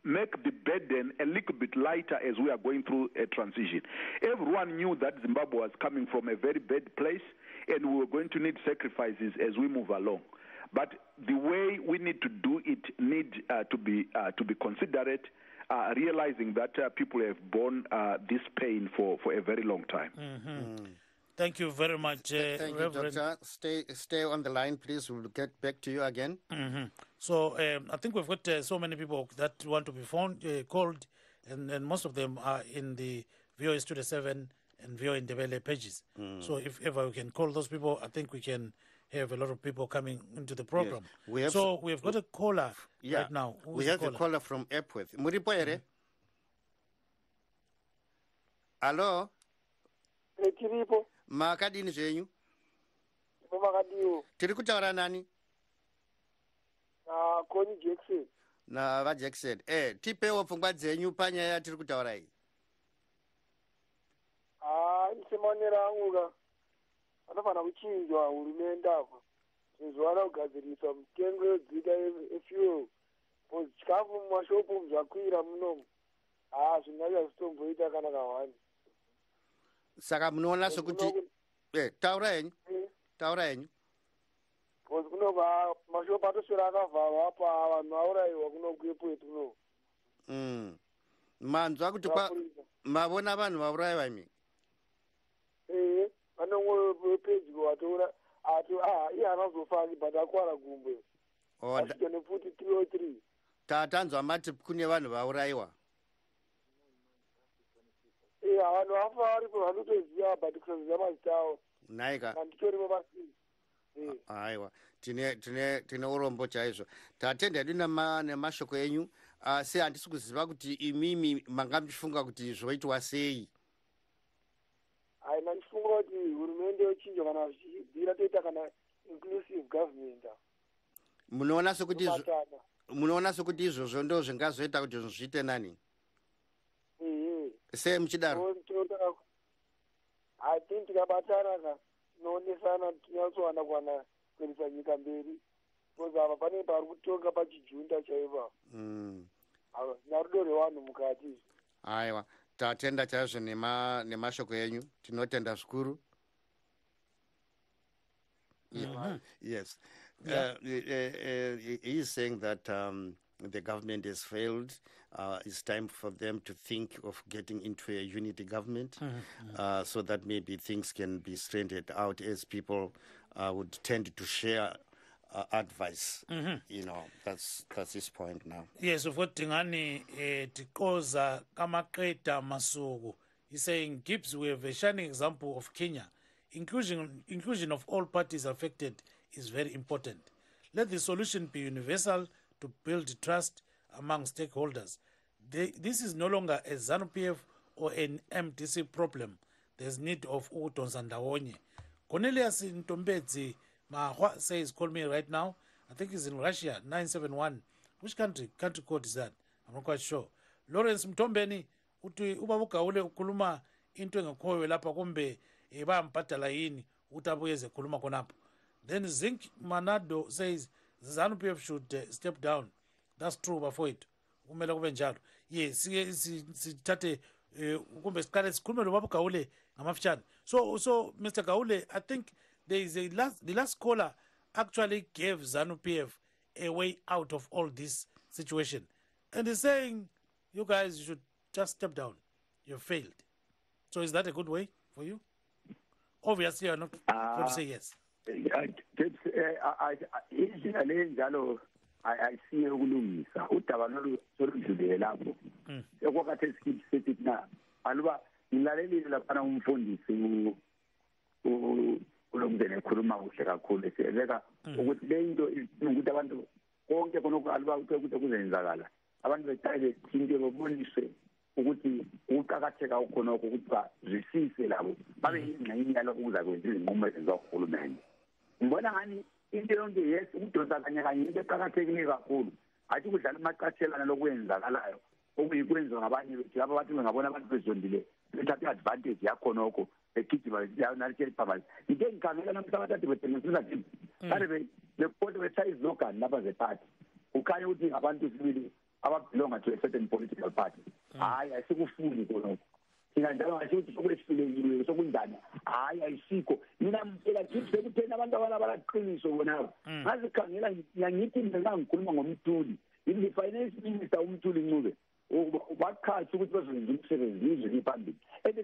[SPEAKER 4] make the burden a little bit lighter as we are going through a transition. Everyone knew that Zimbabwe was coming from a very bad place, and we were going to need sacrifices as we move along. But the way we need to do it need to be considerate, realizing that people have borne this pain for a very long time.
[SPEAKER 1] Mm-hmm. Thank you very much,
[SPEAKER 2] Thank
[SPEAKER 1] Reverend.
[SPEAKER 2] you, Doctor. Stay on the line, please. We'll get back to you again.
[SPEAKER 1] Mm-hmm. So I think we've got so many people that want to be called, and most of them are in the VOA Studio 7 and VOA Ndebele pages. So if ever we can call those people, I think we can have a lot of people coming into the program.
[SPEAKER 2] Yes.
[SPEAKER 1] We've got a caller right now.
[SPEAKER 2] We have a caller from Epworth. Muripo ere? Hello?
[SPEAKER 10] Tiripo.
[SPEAKER 2] Makadini zvenyu?
[SPEAKER 10] Makadiwo.
[SPEAKER 2] Tiri kutaura nani?
[SPEAKER 10] Koni Jackson.
[SPEAKER 2] Na va Jackson. Tipewo pfungwa dzenyu panyaya tiri kutaura iyi.
[SPEAKER 10] Isemanera anguka. Anofana kuchinjwa hurumende apa. Zvizowana kugadziriswa mitengo yodzika efuel. Chikafu mumashopu zvakwira munomu. Zvinganya zvitomboita kana kawani.
[SPEAKER 2] Saka munoona sokuti taura henyu.
[SPEAKER 10] Because kunobva mashopu atoswera akavharwa apa vanhu vaurayiwa kunokwepoetu kuno.
[SPEAKER 2] Manzwa kuti mavona vanhu vaurayiwa imi?
[SPEAKER 10] Vanongwe pedyo atoura iye anazofaki but akwara gumbe. Ashikene futi 303.
[SPEAKER 2] Tatanzwa mati kune vanhu vaurayiwa.
[SPEAKER 10] Vanhu vafa varipo vanotoziva but kusaziva mazita avo.
[SPEAKER 2] Naika.
[SPEAKER 10] Handitoripo pasini.
[SPEAKER 2] Aiwa, tine urombo chaizvo. Tatenda hedu nemashoko enyu, asi handisi kuziva kuti imimi manga muchifunga kuti zvoitwa sei.
[SPEAKER 10] Mandifunga kuti hurumende yochinjwa kana zvichibvira toita kana inclusive government.
[SPEAKER 2] Munoona sokuti izvozvo ndo zvingazoita kuti zviite nani? Sei muchidaro?
[SPEAKER 10] I think tikabatana noonesana tinyatsowana kuwana kuendesa nyika mberi. Because apa pane pari kutonga pachijunda chaiva. Narudo rwevanhu mukati.
[SPEAKER 2] Aiwa, tatenda chaizvo nemashoko enyu. Tinotenda zvikuru. Yes. He is saying that the government has failed. It's time for them to think of getting into a unity government, so that maybe things can be straightened out as people would tend to share advice. You know, that's his point now.
[SPEAKER 1] Yes, of what Tingani Tikoza Kamaketa Masugu. He's saying, Gibbs, we have a shining example of Kenya. Inclusion of all parties affected is very important. Let the solution be universal to build trust among stakeholders. This is no longer a ZANU-PF or an MDC problem. There's need of Utons and Ndawonye. Cornelius Ntombedzi Mahwa says, call me right now. I think he's in Russia, 971. Which country code is that? I'm not quite sure. Lawrence Mtombeni uthi ubaba uGawule ukhuluma into engekhoyo lapha kumbe bayambhadala yini ukuthi abuye ekhuluma khonapho. Then Zinc Manado says ZANU-PF should step down. That's true bafowethu. Kumele kube njalo. Yes, sithathe kumbe siqale sikhulume lo baba uGawule ngamafutshane. So Mr. Gawule, I think there is the last caller actually gave ZANU-PF a way out of all this situation. And he's saying, you guys should just step down. You failed. So is that a good way for you? Obviously, you're not going to say yes.
[SPEAKER 3] I see ukulungisa udaba soludlulele lapho ekwakathe sithi na aluba ngilalelile lapha umfundisi ulomdene ekhuluma kuhle kakhulu esebeka ukuthi le into ukuthi abantu konke khonoko aluba ukuthi kuzenzakala abantu bethaye into boboniswe ukuthi uqhakatheka ukhonoko ukuthi bazwisise labo babe yingxenye yalokho kuzakwenza izinqumo ezenzohulumeni. Ngibona ngani into yonke yes ukudonsa kanye into eqhakathekile kakhulu athi kudlala amaqathelana lokwenzakalayo okuyikwenza ngabanye bethi laba bathi ngabona abantu bezondile bethatha advantage yakhonoko ekigijima nalike phambi into engikhangela namhlanje bathi bethengisela nje kade bekodwa besize local lapha zeparty ukhanya ukuthi abantu sibili ababelonga to a certain political party hayi asikufuni khonoko thina njalo ngasho sokwesifilekile sokunjani hayi ayisikho mina mphela kithi sekuthena abantu abalaqiniso bona ngazikhangela ngiyayithi mina ngikhuluma ngomthuli the finance minister umthuli Ncube wakhathi ukuthi bazokwenza umsebenzi izwe phambili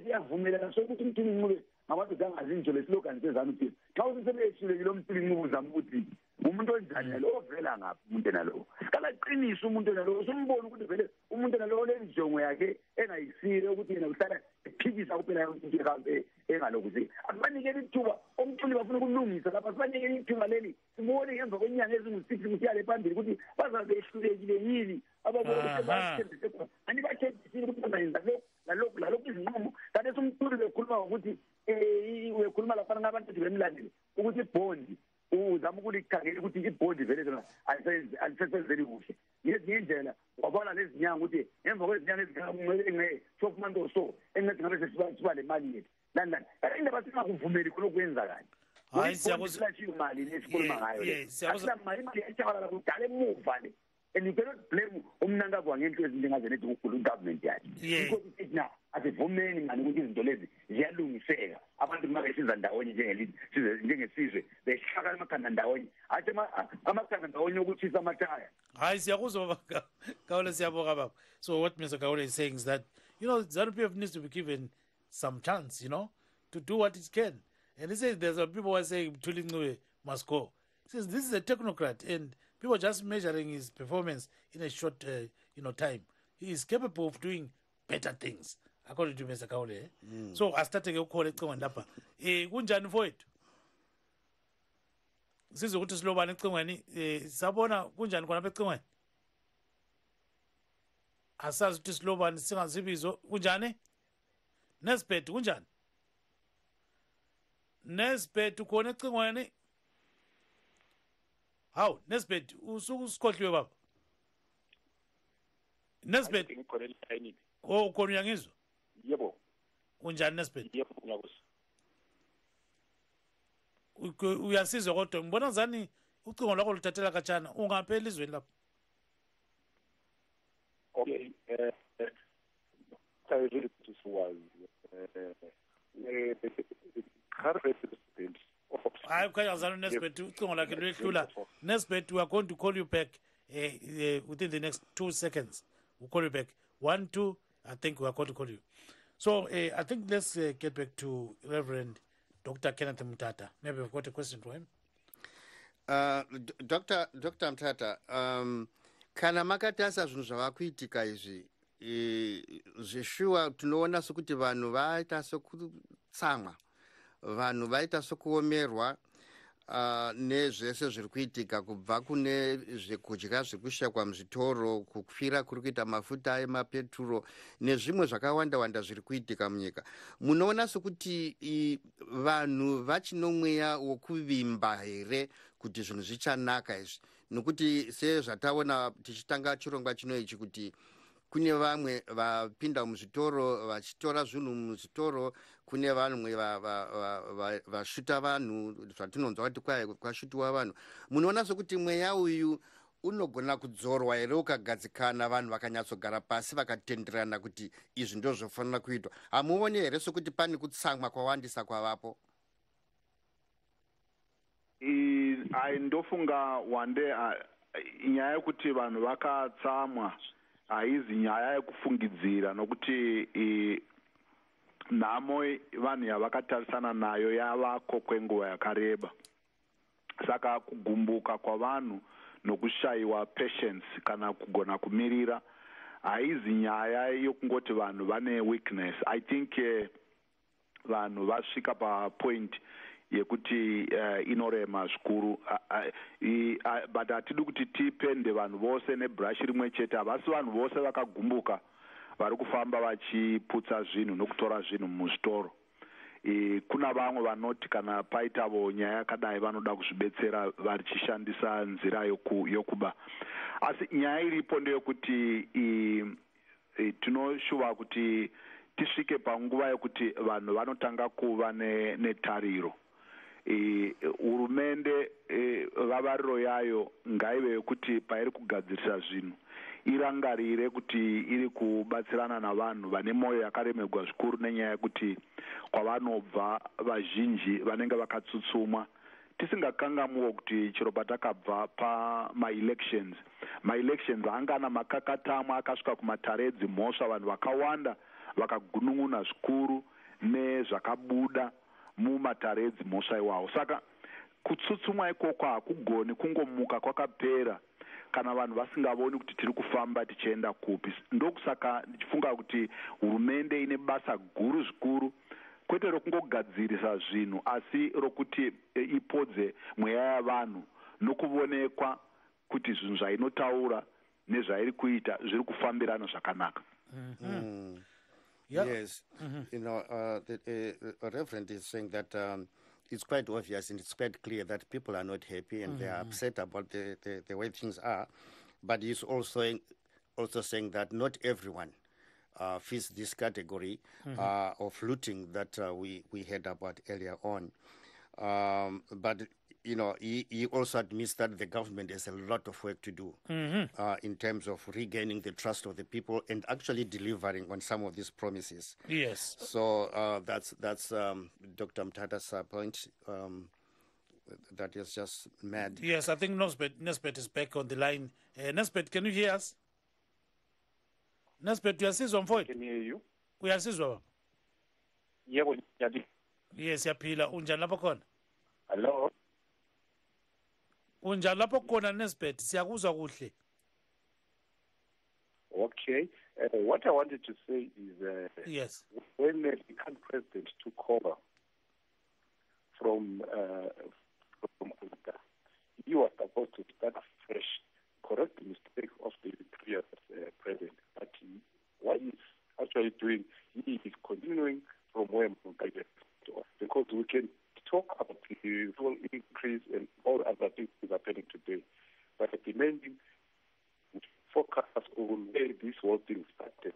[SPEAKER 3] siyavumela sokuthi umthuli Ncube ngabantu zangazinjo leslogan sezanu-PF xa usebeyeshilekile umthuli Ncube uzama ukuthi umuntu onjani lo ovela ngaphi umuntu nalo kalaqinisa umuntu nalo usumbona ukuthi vele umuntu nalo lenjongo yakhe engayisile ukuthi yena uhlala ephikisa kuphela into yakhe engalokuthi akubanikele ithuba umthuli bafuna ukulungisa lapha sibanikele ithuba leli sibone ngemva kwenyanga ezingu-6 ukuthi yale phambili ukuthi bazabe behlulekile yini ababona bathembise khona anibathembisile ukuthi bazayenza lalokhu izinqumo kanti umthuli bekhuluma ukuthi wekhuluma lapha ngabantu bemlandeli ukuthi ibhondi uzama ukulikhangela ukuthi ibhondi vele zona alisesenzeli kuhle ngezinye indlela wabona lezi nyanga ukuthi emva kwezinyanga ezingeke sokumanto so engathi ngabe siba le mali yethu lana indaba singakuvumeli khona okwenzakala hayi siyakuzila imali lesikhuluma ngayo asamali imali etshala kudala emuva le and you cannot blame Mnangagwa ngento ezinjengazo nethi ugovernment yakhe because it na asivumeni ngani ukuthi izinto lezi ziyalungiseka abantu mabesiza ndawonye njengesizwe behlaka amakhanda ndawonye athi amakhanda ndawonye ukuthisa amathaya
[SPEAKER 1] hayi siyakuzwa Gawule siyabonga baba. So what Mr. Gawule is saying is that ZANU-PF needs to be given some chance to do what it can. And he says there's some people who are saying Thuli Ncube must go. He says this is a technocrat and people just measuring his performance in a short time. He is capable of doing better things, according to Mr. Gawule. So I started to call it lapha. Kunjani mfowethu? Sizokuthi silobana ecingweni sabona kunjani khona lapha ecingweni? Asazi ukuthi silobana singazibizo kunjani? Nesbet kunjani? Nesbet ukhona ecingweni? Hawu Nesbet usuku usikhohliwe baba. Nesbet ukhona uyangizwa?
[SPEAKER 11] Yebo.
[SPEAKER 1] Kunjani Nesbet?
[SPEAKER 11] Yebo ngiyakuza.
[SPEAKER 1] Uyasizwa kodwa ngibona zani ucingo lwakho luthathela khatshana ungaphela izweni lapho.
[SPEAKER 11] Okay, I really this was Harare president.
[SPEAKER 1] Hayi ukhanya zani Nesbet ucingo lakhe lwehlula. Nesbet we are going to call you back within the next 2 seconds. We'll call you back. 1, 2, I think we are going to call you. So I think let's get back to Reverend Dr. Kenneth Mtata. Maybe we've got a question for him.
[SPEAKER 2] Dr. Mtata, kana makatasa zvinhu zvavakuitika izvi zvishuwa tinoona sokuti vanhu vaita sokutsamwa, vanhu vaita sokuomerwa nezvese zviri kuitika kubva kune zvekudya zviri kushakwa muzvitoro, kukwira kuri kuita mafuta emapeturo nezvimwe zvakawanda zviri kuitika munyika. Munoona sokuti vanhu vachinomweya wokuvimba here kuti zvinhu zvichanaka izvi, nokuti sezvataona tichitanga chirongwa chino ichi kuti kune vamwe vapinda muzvitoro vachitora zvinhu muzvitoro, kune vamwe vashuta vanhu zvatinonzwa kuti kwashutiwa vanhu. Munoona sokuti mweya uyu unogona kudzorwa here ukagadzikana vanhu vakanyatsogara pasi vakatenderana kuti izvi ndo zvofanira kuitwa? Hamuoni here sokuti pane kutsamwa kwawandisa kwavapo?
[SPEAKER 4] Ndofunga wande nyaya yekuti vanhu vakatsamwa haizi nyaya yekufungidzira, nokuti nhamo vanhu yavakatarisana nayo yavako kwenguva yakareba. Saka kugumbuka kwavanhu nokushayiwa patience kana kugona kumirira haizi nyaya yokungoti vanhu vane weakness. I think vanhu vasvika papoint yekuti inorema zvikuru, but hatidi kuti tipende vanhu vose nebrush rimwe chete. Havasi vanhu vose vakagumbuka vari kufamba vachiputsa zvinhu nokutora zvinhu muzvitoro. Kuna vamwe vanoti kana paitavo nyaya yakadai vanoda kuzvibetsera vachishandisa nzira yokuba. Asi nyaya iripo ndeyekuti tinoshuva kuti tisvike panguva yekuti vanhu vanotanga kuva netariro. Hurumende vavariro yayo ngaive yokuti pairi kugadzirisa zvinhu irangarire kuti iri kubatsirana navanhu vane moyo yakaremerwa zvikuru nenyaya yekuti kwavanobva vazhinji vanenge vakatsutsumwa. Tisingakangamuwo kuti chero patakabva pama-elections angana makakatamwa akasvika kumataredzi mhosva, vanhu vakawanda vakagunun'una zvikuru nezvakabuda mumataredzi mhosva iwawo. Saka kutsutsumwa ikoko hakugoni kungomuka kwakapera kana vanhu vasingavoni kuti tiri kufamba tichienda kupi. Ndokusaka ndichifunga kuti hurumende ine basa guru zvikuru, kwete rokungogadzirisa zvinhu asi rokuti ipodze mweya yavanhu nokuonekwa kuti zvinhu zvainotaura nezvairi kuita zviri kufambirana zvakanaka.
[SPEAKER 2] Yes, you know, the Reverend is saying that it's quite obvious and it's quite clear that people are not happy and they are upset about the way things are. But he's also saying that not everyone fits this category of looting that we heard about earlier on. But you know, he also admits that the government has a lot of work to do in terms of regaining the trust of the people and actually delivering on some of these promises.
[SPEAKER 1] Yes.
[SPEAKER 2] So that's Dr. Mtata's point. That is just mad.
[SPEAKER 1] Yes, I think Nesbet is back on the line. Nesbet, can you hear us? Nesbet, uyasizwa mfowethu?
[SPEAKER 11] Can hear you.
[SPEAKER 1] Uyasizwa?
[SPEAKER 11] Yebo, ngiyadi.
[SPEAKER 1] Yes, yaphila. Unjani lapho khona?
[SPEAKER 11] Hello.
[SPEAKER 1] Unjani lapho khona Nesbet? Siyakuzwa kuhle.
[SPEAKER 11] Okay. What I wanted to say is
[SPEAKER 1] yes,
[SPEAKER 11] when the current president took over from Uta, he was supposed to start fresh, correct the mistake of the previous president. But what he's actually doing, he is continuing from where Mnangagwa left off, because we can talk about the fuel increase and all other things that are happening today, but the main thing focus on where this whole thing started.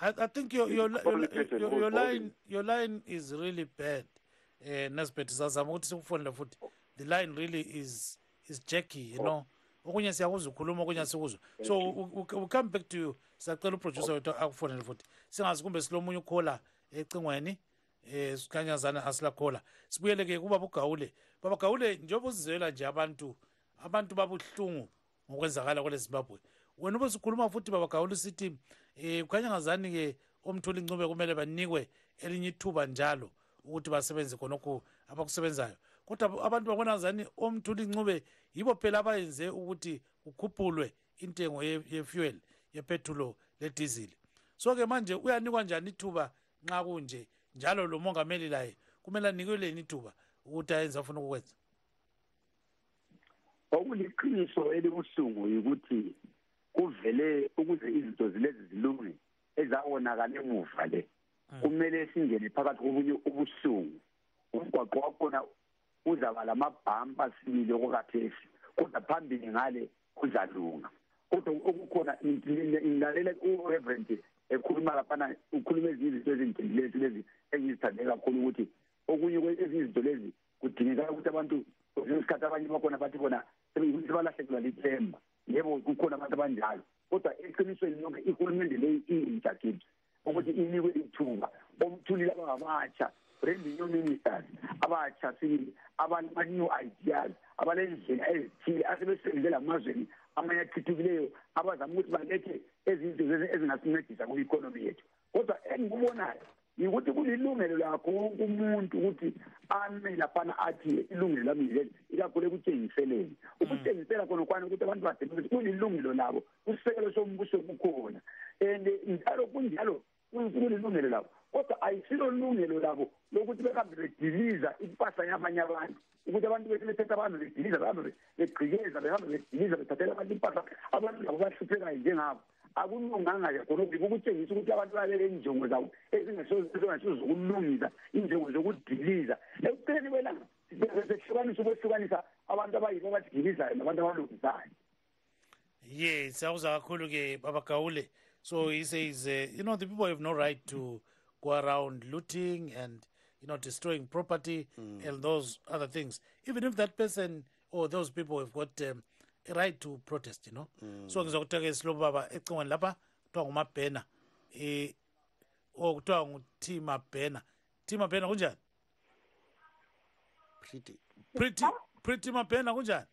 [SPEAKER 1] I think your line is really bad. Nesbet, the line really is jerky, you know. So we'll come back to you. Sacelo producer akufona futhi. Singazi kumbe silomunye ukhola ecingweni sikanyazana asila khola. Sibuyele ke kuba bugawule. Baba Gawule njengoba uzizwela nje abantu babuhlungu ngokwenzakala kwele Zimbabwe. Wena ubesikhuluma futhi Baba Gawule sithi ukanyazani ke omtholi incube kumele banikwe elinye ithuba njalo ukuthi basebenze khonokho abakusebenzayo. Kodwa abantu babona ngazani omtholi incube yibo phela abayenze ukuthi ukhuphulwe intengo ye-fuel yepetrol le-diesel. So ke manje uyanikwa njani ithuba nxa kunje njalo lo mongameli laye kumele anikeleni ithuba ukuthi ayenze afuna ukwenza?
[SPEAKER 3] Okuliqiniso elibuhlungu ukuthi kuvele ukuze izinto zilezi zilunge ezawonakala emuva le kumele singene phakathi kobunye ubuhlungu. Umgwaqo wakhona uzaba lamabhampa sibili okukhathesi kodwa phambili ngale kuzalunga. kodwa okukhona ngilalela ureverend ekhuluma lapha ukhuluma ezinye izinto ezinhle lezi engizithande kakhulu ukuthi okunye ezinye izinto lezi kudingeka ukuthi abantu ngesikhathi abanye bakhona bathi bona sebalahlekelwa lithemba yebo kukhona abantu abanjalo kodwa eqinisweni lonke ihulumende leyi intsha kithi ukuthi inikwe ithuba omthulile abangabatsha brand-new ministers abatsha sibili abama-new ideas abalendlela ezithile asebesebenzela amazweni amanye athuthukileyo abazama ukuthi balethe ezinto ezingasincedisa kwi-economy yethu kodwa engikubonayo yikuthi kulilungelo lakho wonke umuntu ukuthi ame laphana athi ilungelo lami leli ikakhulu ekutshengiseleni ukutshengisela khona kwana ukuthi abantu basebenze kulilungelo labo kusisekelo sombuso kukhona and njalo kunjalo kulilungelo labo kodwa ayisilo lungelo labo lokuthi behambe bediliza impahla yabanye abantu ukuthi abantu bethetha abantu bediliza behambe begqikeza behambe bediliza bethathela abantu impahla abantu labo bahluphekayo njengabo akulunganga nje khona ukutshengisa ukuthi abantu babele injongo zabo ezingasozokulungisa injongo zokudiliza ekupheleni kwelanga sehlukanisa abantu abayibo abadilizayo nabantu abalungisayo.
[SPEAKER 1] Yes, siyakuzwa kakhulu ke Baba Gaule. So he says, the people have no right to go around looting and, destroying property and those other things. Even if that person or those people have got a right to protest, So ngizokutaka isilo baba ecingweni lapha kuthiwa ngumabhena kuthiwa nguthi mabhena. Thi mabhena kunjani? Pretty mabhena kunjani?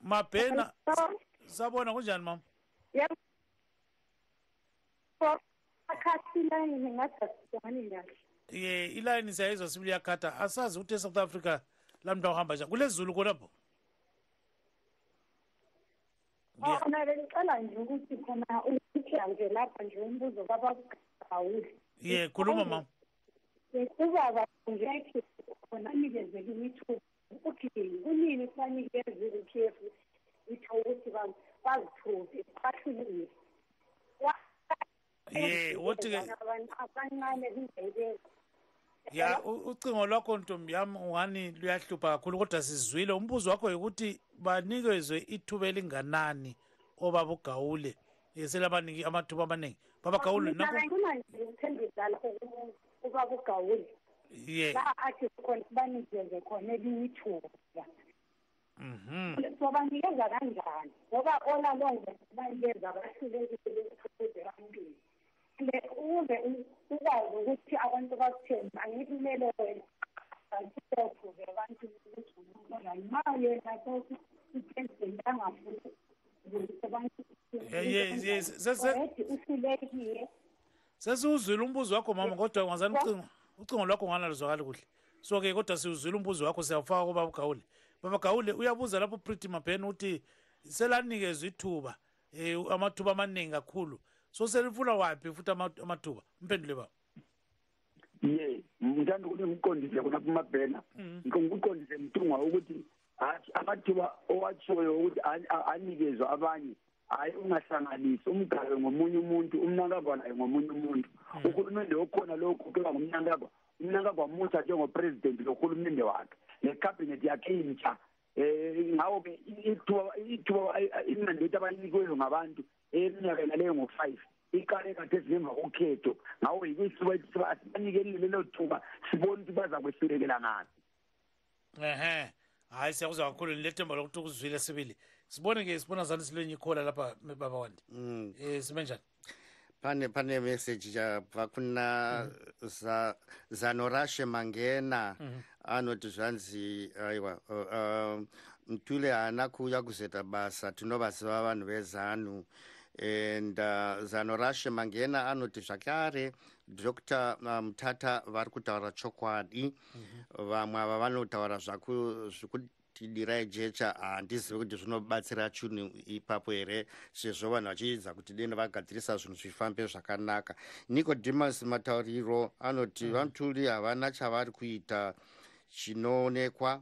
[SPEAKER 1] Mabhena sabona kunjani mama?
[SPEAKER 12] Yep.
[SPEAKER 1] Ilayini siyayizwa sibili yakhatha asazi ukuthi eSouth Africa lamntu uhamba njani kulezulu khonapho.
[SPEAKER 12] Mina bengicela nje ukuthi khona ukuthi lapha nje umbuzo babagawuli.
[SPEAKER 1] Khuluma mama.
[SPEAKER 12] Ubaba nje khona nikezele imithuba ukuthi kunini kusanikeze iPF itho ukuthi bazithuze bahlulile.
[SPEAKER 1] Uthi ke ucingo lwakho ntombi yami ungani luyahlupha kakhulu kodwa sizwile umbuzo wakho ukuthi banikezwe ithuba elinganani obaba uGawule selabaniki amathuba amaningi baba Gawule
[SPEAKER 12] ubaba uGawule athi khona banikeze khona elinithuba sobanikeza kanjani ngoba ona lonke banikeza abahlulekile ukuthi bantwini ube ukwazi ukuthi abantu bakuthemba angithi kumele wena ayithofuze abantu ukuthi umuntu imali yena sokuthi ipresident angafuni ukuthi abantu uhlulekile
[SPEAKER 1] sesiwuzwile umbuzo wakho mama kodwa ungazani ucingo lwakho unganalizwakali kuhle so ke kodwa siwuzwile umbuzo wakho siyafaka kubaba uGawule. Baba Gawule uyabuza lapho Pretty Mabhena uthi selanikezwe ithuba amathuba amaningi kakhulu so selifuna waphi futhi amathuba mphendule baba.
[SPEAKER 3] Ngithanda ukuthi ngiqondise khona kuMabhena ngikuqondise mthungwa ukuthi amathuba owatshoyo ukuthi anikezwe abanye hayi ungahlanganisi umgabe ngomunye umuntu Mnangagwa naye ngomunye umuntu uhulumende okhona lokho kuba Mnangagwa musa njengopresidentlohulumende wakhe necabinet yakhe intsha ngawo-ke ithuba imandate abanikweyo ngabantu eminyakeni leyo ngo-5 iqale kade ezingemva kokhetho ngawo yikuyithuba asibanikele lelo thuba sibone ukuthi baza kwehlulekela ngaphi.
[SPEAKER 1] Hayi siyakuzwa kakhulu nilethemba lokuthi ukuzwile sibili sibona zani silenye ikhola lapha baba Wandi sibe njani
[SPEAKER 2] pane message jabva kuna Zanorashe Mangena anoti zvanzi aiwa Mtule haana kuuya kuzoita basa tinovaziva vanhu vezanu and Zanorashe Mangena anoti zvakare Dr. Mutata vari kutaura chokwadi vamwe ava vanotaura zvakutidirai jecha handizivi kuti zvinobatsira chunhu ipapo here sezvo vanhu vachiedza kuti denda vagadzirisa zvinhu zvifambe zvakanaka. Nicodemus Matauriro anoti Vamtuli havana chavari kuita chinoonekwa.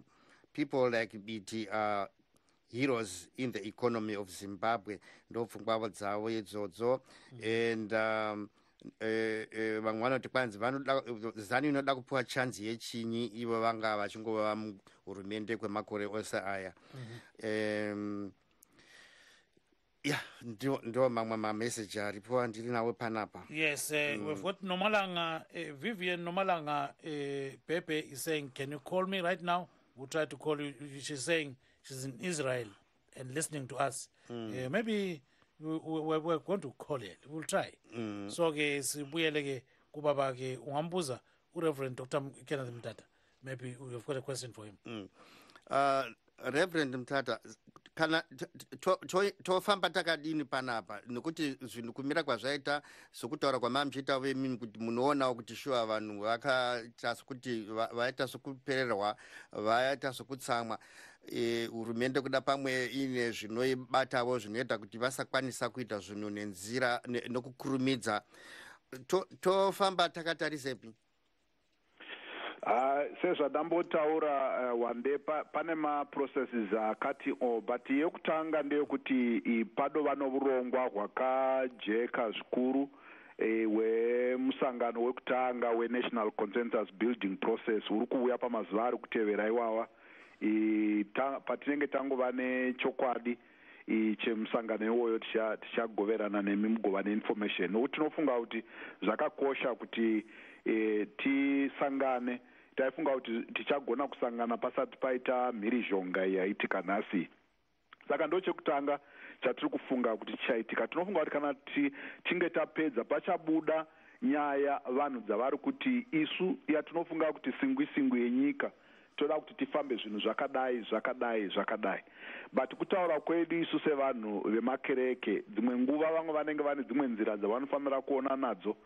[SPEAKER 2] People like BT are heroes in the economy of Zimbabwe ndopfungwa dzavo idzodzo and vamwe vanoti kwanzi zanu inoda kupiwa chanzi yechinyi ivo vanga vachingova muhurumende kwemakore ose aya. ndo mamwe mamessage aripo ndiri nawe panapa.
[SPEAKER 1] Yes, we've got Nomalanga, Vivian Nomalanga Pepe is saying, can you call me right now? We'll try to call you. She's saying she's in Israel and listening to us. Maybe we're going to call it. We'll try. So sibuyele kubaba ke ungambuza Reverend Dr. Kenneth Mtata. Maybe we've got a question for him.
[SPEAKER 2] Reverend Mtata, kana tofamba takadini panapa nokuti zvinhu kumira kwazvaita sokutaura kwamamchita vemini kuti munoona kuti shuwa vanhu vakaita sokuti vaita sokupererwa vaita sokutsamwa hurumende kuda pamwe ine zvinoibatavo zvinoita kuti vasakwanisa kuita zvinhu nenzira nokukurumidza tofamba takatarisepi?
[SPEAKER 4] Sezvadambotaura wande pane maprocesses akati but yekutanga ndeyekuti padova nourongwa hwakajeka zvikuru hwemusangano wekutanga wenational consensus building process uri kuuya pamazuva ari kutevera iwawa patinenge tangova nechokwadi chemusangano iwoyo tichagoverana nemi mugova neinformation nokuti tinofunga kuti zvakakosha kuti tisangane. Taifunga kuti tichagona kusangana pasati paita mhirizhonga yaitika nhasi. Saka ndo chekutanga chatiri kufunga kuti chichaitika. Tinofunga kuti kana tinge tapedza pachabuda nyaya vanhu dzavari kuti isu yatinofunga kuti singwi yenyika toda kuti tifambe zvinhu zvakadai. But kutaura kwedu isu sevanhu vemakereke dzimwe nguva vamwe vanenge vane dzimwe nzira dzavanofanira kuona nadzo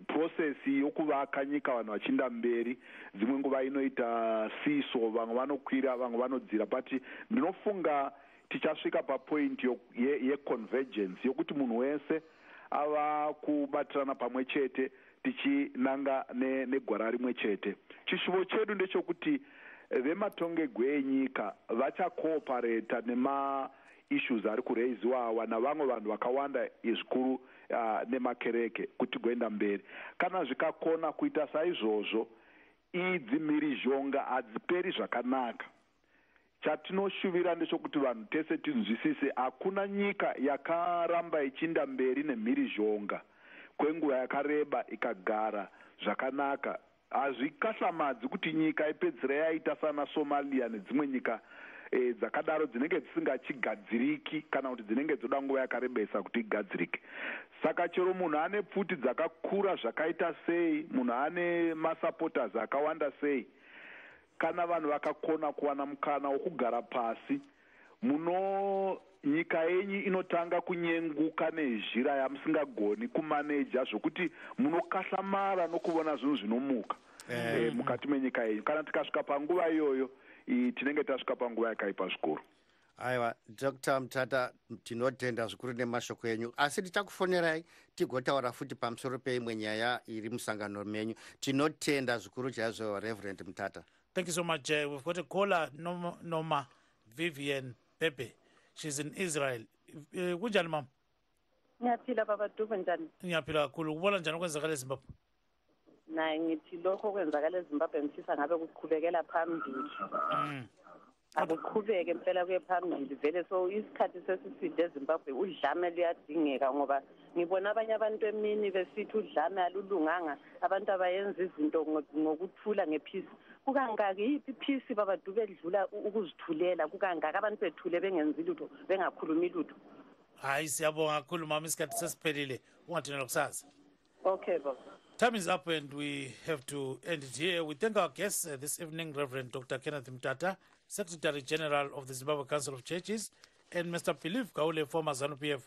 [SPEAKER 4] process yokuvaka nyika vanhu vachienda mberi dzimwe nguva inoita siso vamwe vanokwira vamwe vanodzira but ndinofunga tichasvika papoint yeconvergence yokuti munhu wese ava kubatirana pamwe chete tichinanga negwara rimwe chete. Chishuvo chedu ndechekuti vematongegwe enyika vachakoopareta nema-issues ari kureiziwa awa navamwe vanhu vakawanda zvikuru nemakereke kuti goenda mberi. Kana zvikakona kuita saizvozvo idzi mhirizhonga hadziperi zvakanaka. Chatinoshuvira ndechekuti vanhu tese tinzwisise hakuna nyika yakaramba ichienda mberi nemhirizhonga kwenguva yakareba ikagara zvakanaka. Hazvikahlamidzi kuti nyika ipedzisira yaita sana Somalia nedzimwe nyika dzakadaro dzinenge dzisingachigadziriki kana kuti dzinenge dzoda nguva yakarebesa kuti igadzirike. Saka chero munhu ane pfuti dzakakura zvakaita sei, munhu ane masupporters akawanda sei, kana vanhu vakakona kuwana mukana wokugara pasi nyika yenyu inotanga kunyenguka nezhira yamusingagoni kumaneja zvokuti munokahlamara nokuona zvinhu zvinomuka mukati menyika yenyu. Kana tikasvika panguva iyoyo tinenge tasvika panguva yakaipa zvikuru.
[SPEAKER 2] Aiwa, Dr. Mtata, tinotenda zvikuru nemashoko enyu, asi tichakufonerai tigotaura futi pamusoro peimwe nyaya iri musangano menyu. Tinotenda zvikuru chaizvo, Reverend Mtata.
[SPEAKER 1] Thank you so much. We've got a caller, Noma Vivian Pepe. She's in Israel. Kunjani mama?
[SPEAKER 13] Ngiyaphila baba Duve njani?
[SPEAKER 1] Ngiyaphila kakhulu. Kubona njani okwenzakala eZimbabwe?
[SPEAKER 13] Naye ngithi lokho okwenzakala eZimbabwe ngifisa ngabe kuqhubekela phambili. Akuqhubeke impela kuye phambili vele so isikhathi sesiside eZimbabwe udlame luyadingeka ngoba ngibona abanye abantu emini besithi udlame alulunganga abantu abayenza izinto ngokuthula ngepeace. Kukangaki iphi peace baba Duve edlula ukuzithulela kukangaki abantu bethule bengenzi lutho bengakhulumi lutho.
[SPEAKER 1] Hayi siyabonga kakhulu mama isikhathi sesiphelile ungathina kusasa.
[SPEAKER 13] Okay baba.
[SPEAKER 1] Time is up and we have to end it here. We thank our guests this evening, Reverend Dr. Kenneth Mtata, Secretary General of the Zimbabwe Council of Churches, and Mr. Philip Kaule, former ZANU-PF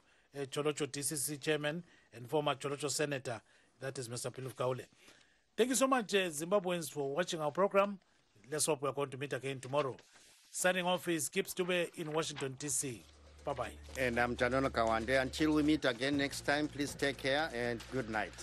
[SPEAKER 1] Cholocho DCC Chairman and former Cholocho Senator. That is Mr. Philip Kaule. Thank you so much, Zimbabweans, for watching our program. Let's hope we are going to meet again tomorrow. Signing off is Kip Stube in Washington, D.C. Bye-bye.
[SPEAKER 2] And I'm Janono Kawande. Until we meet again next time, please take care and good night.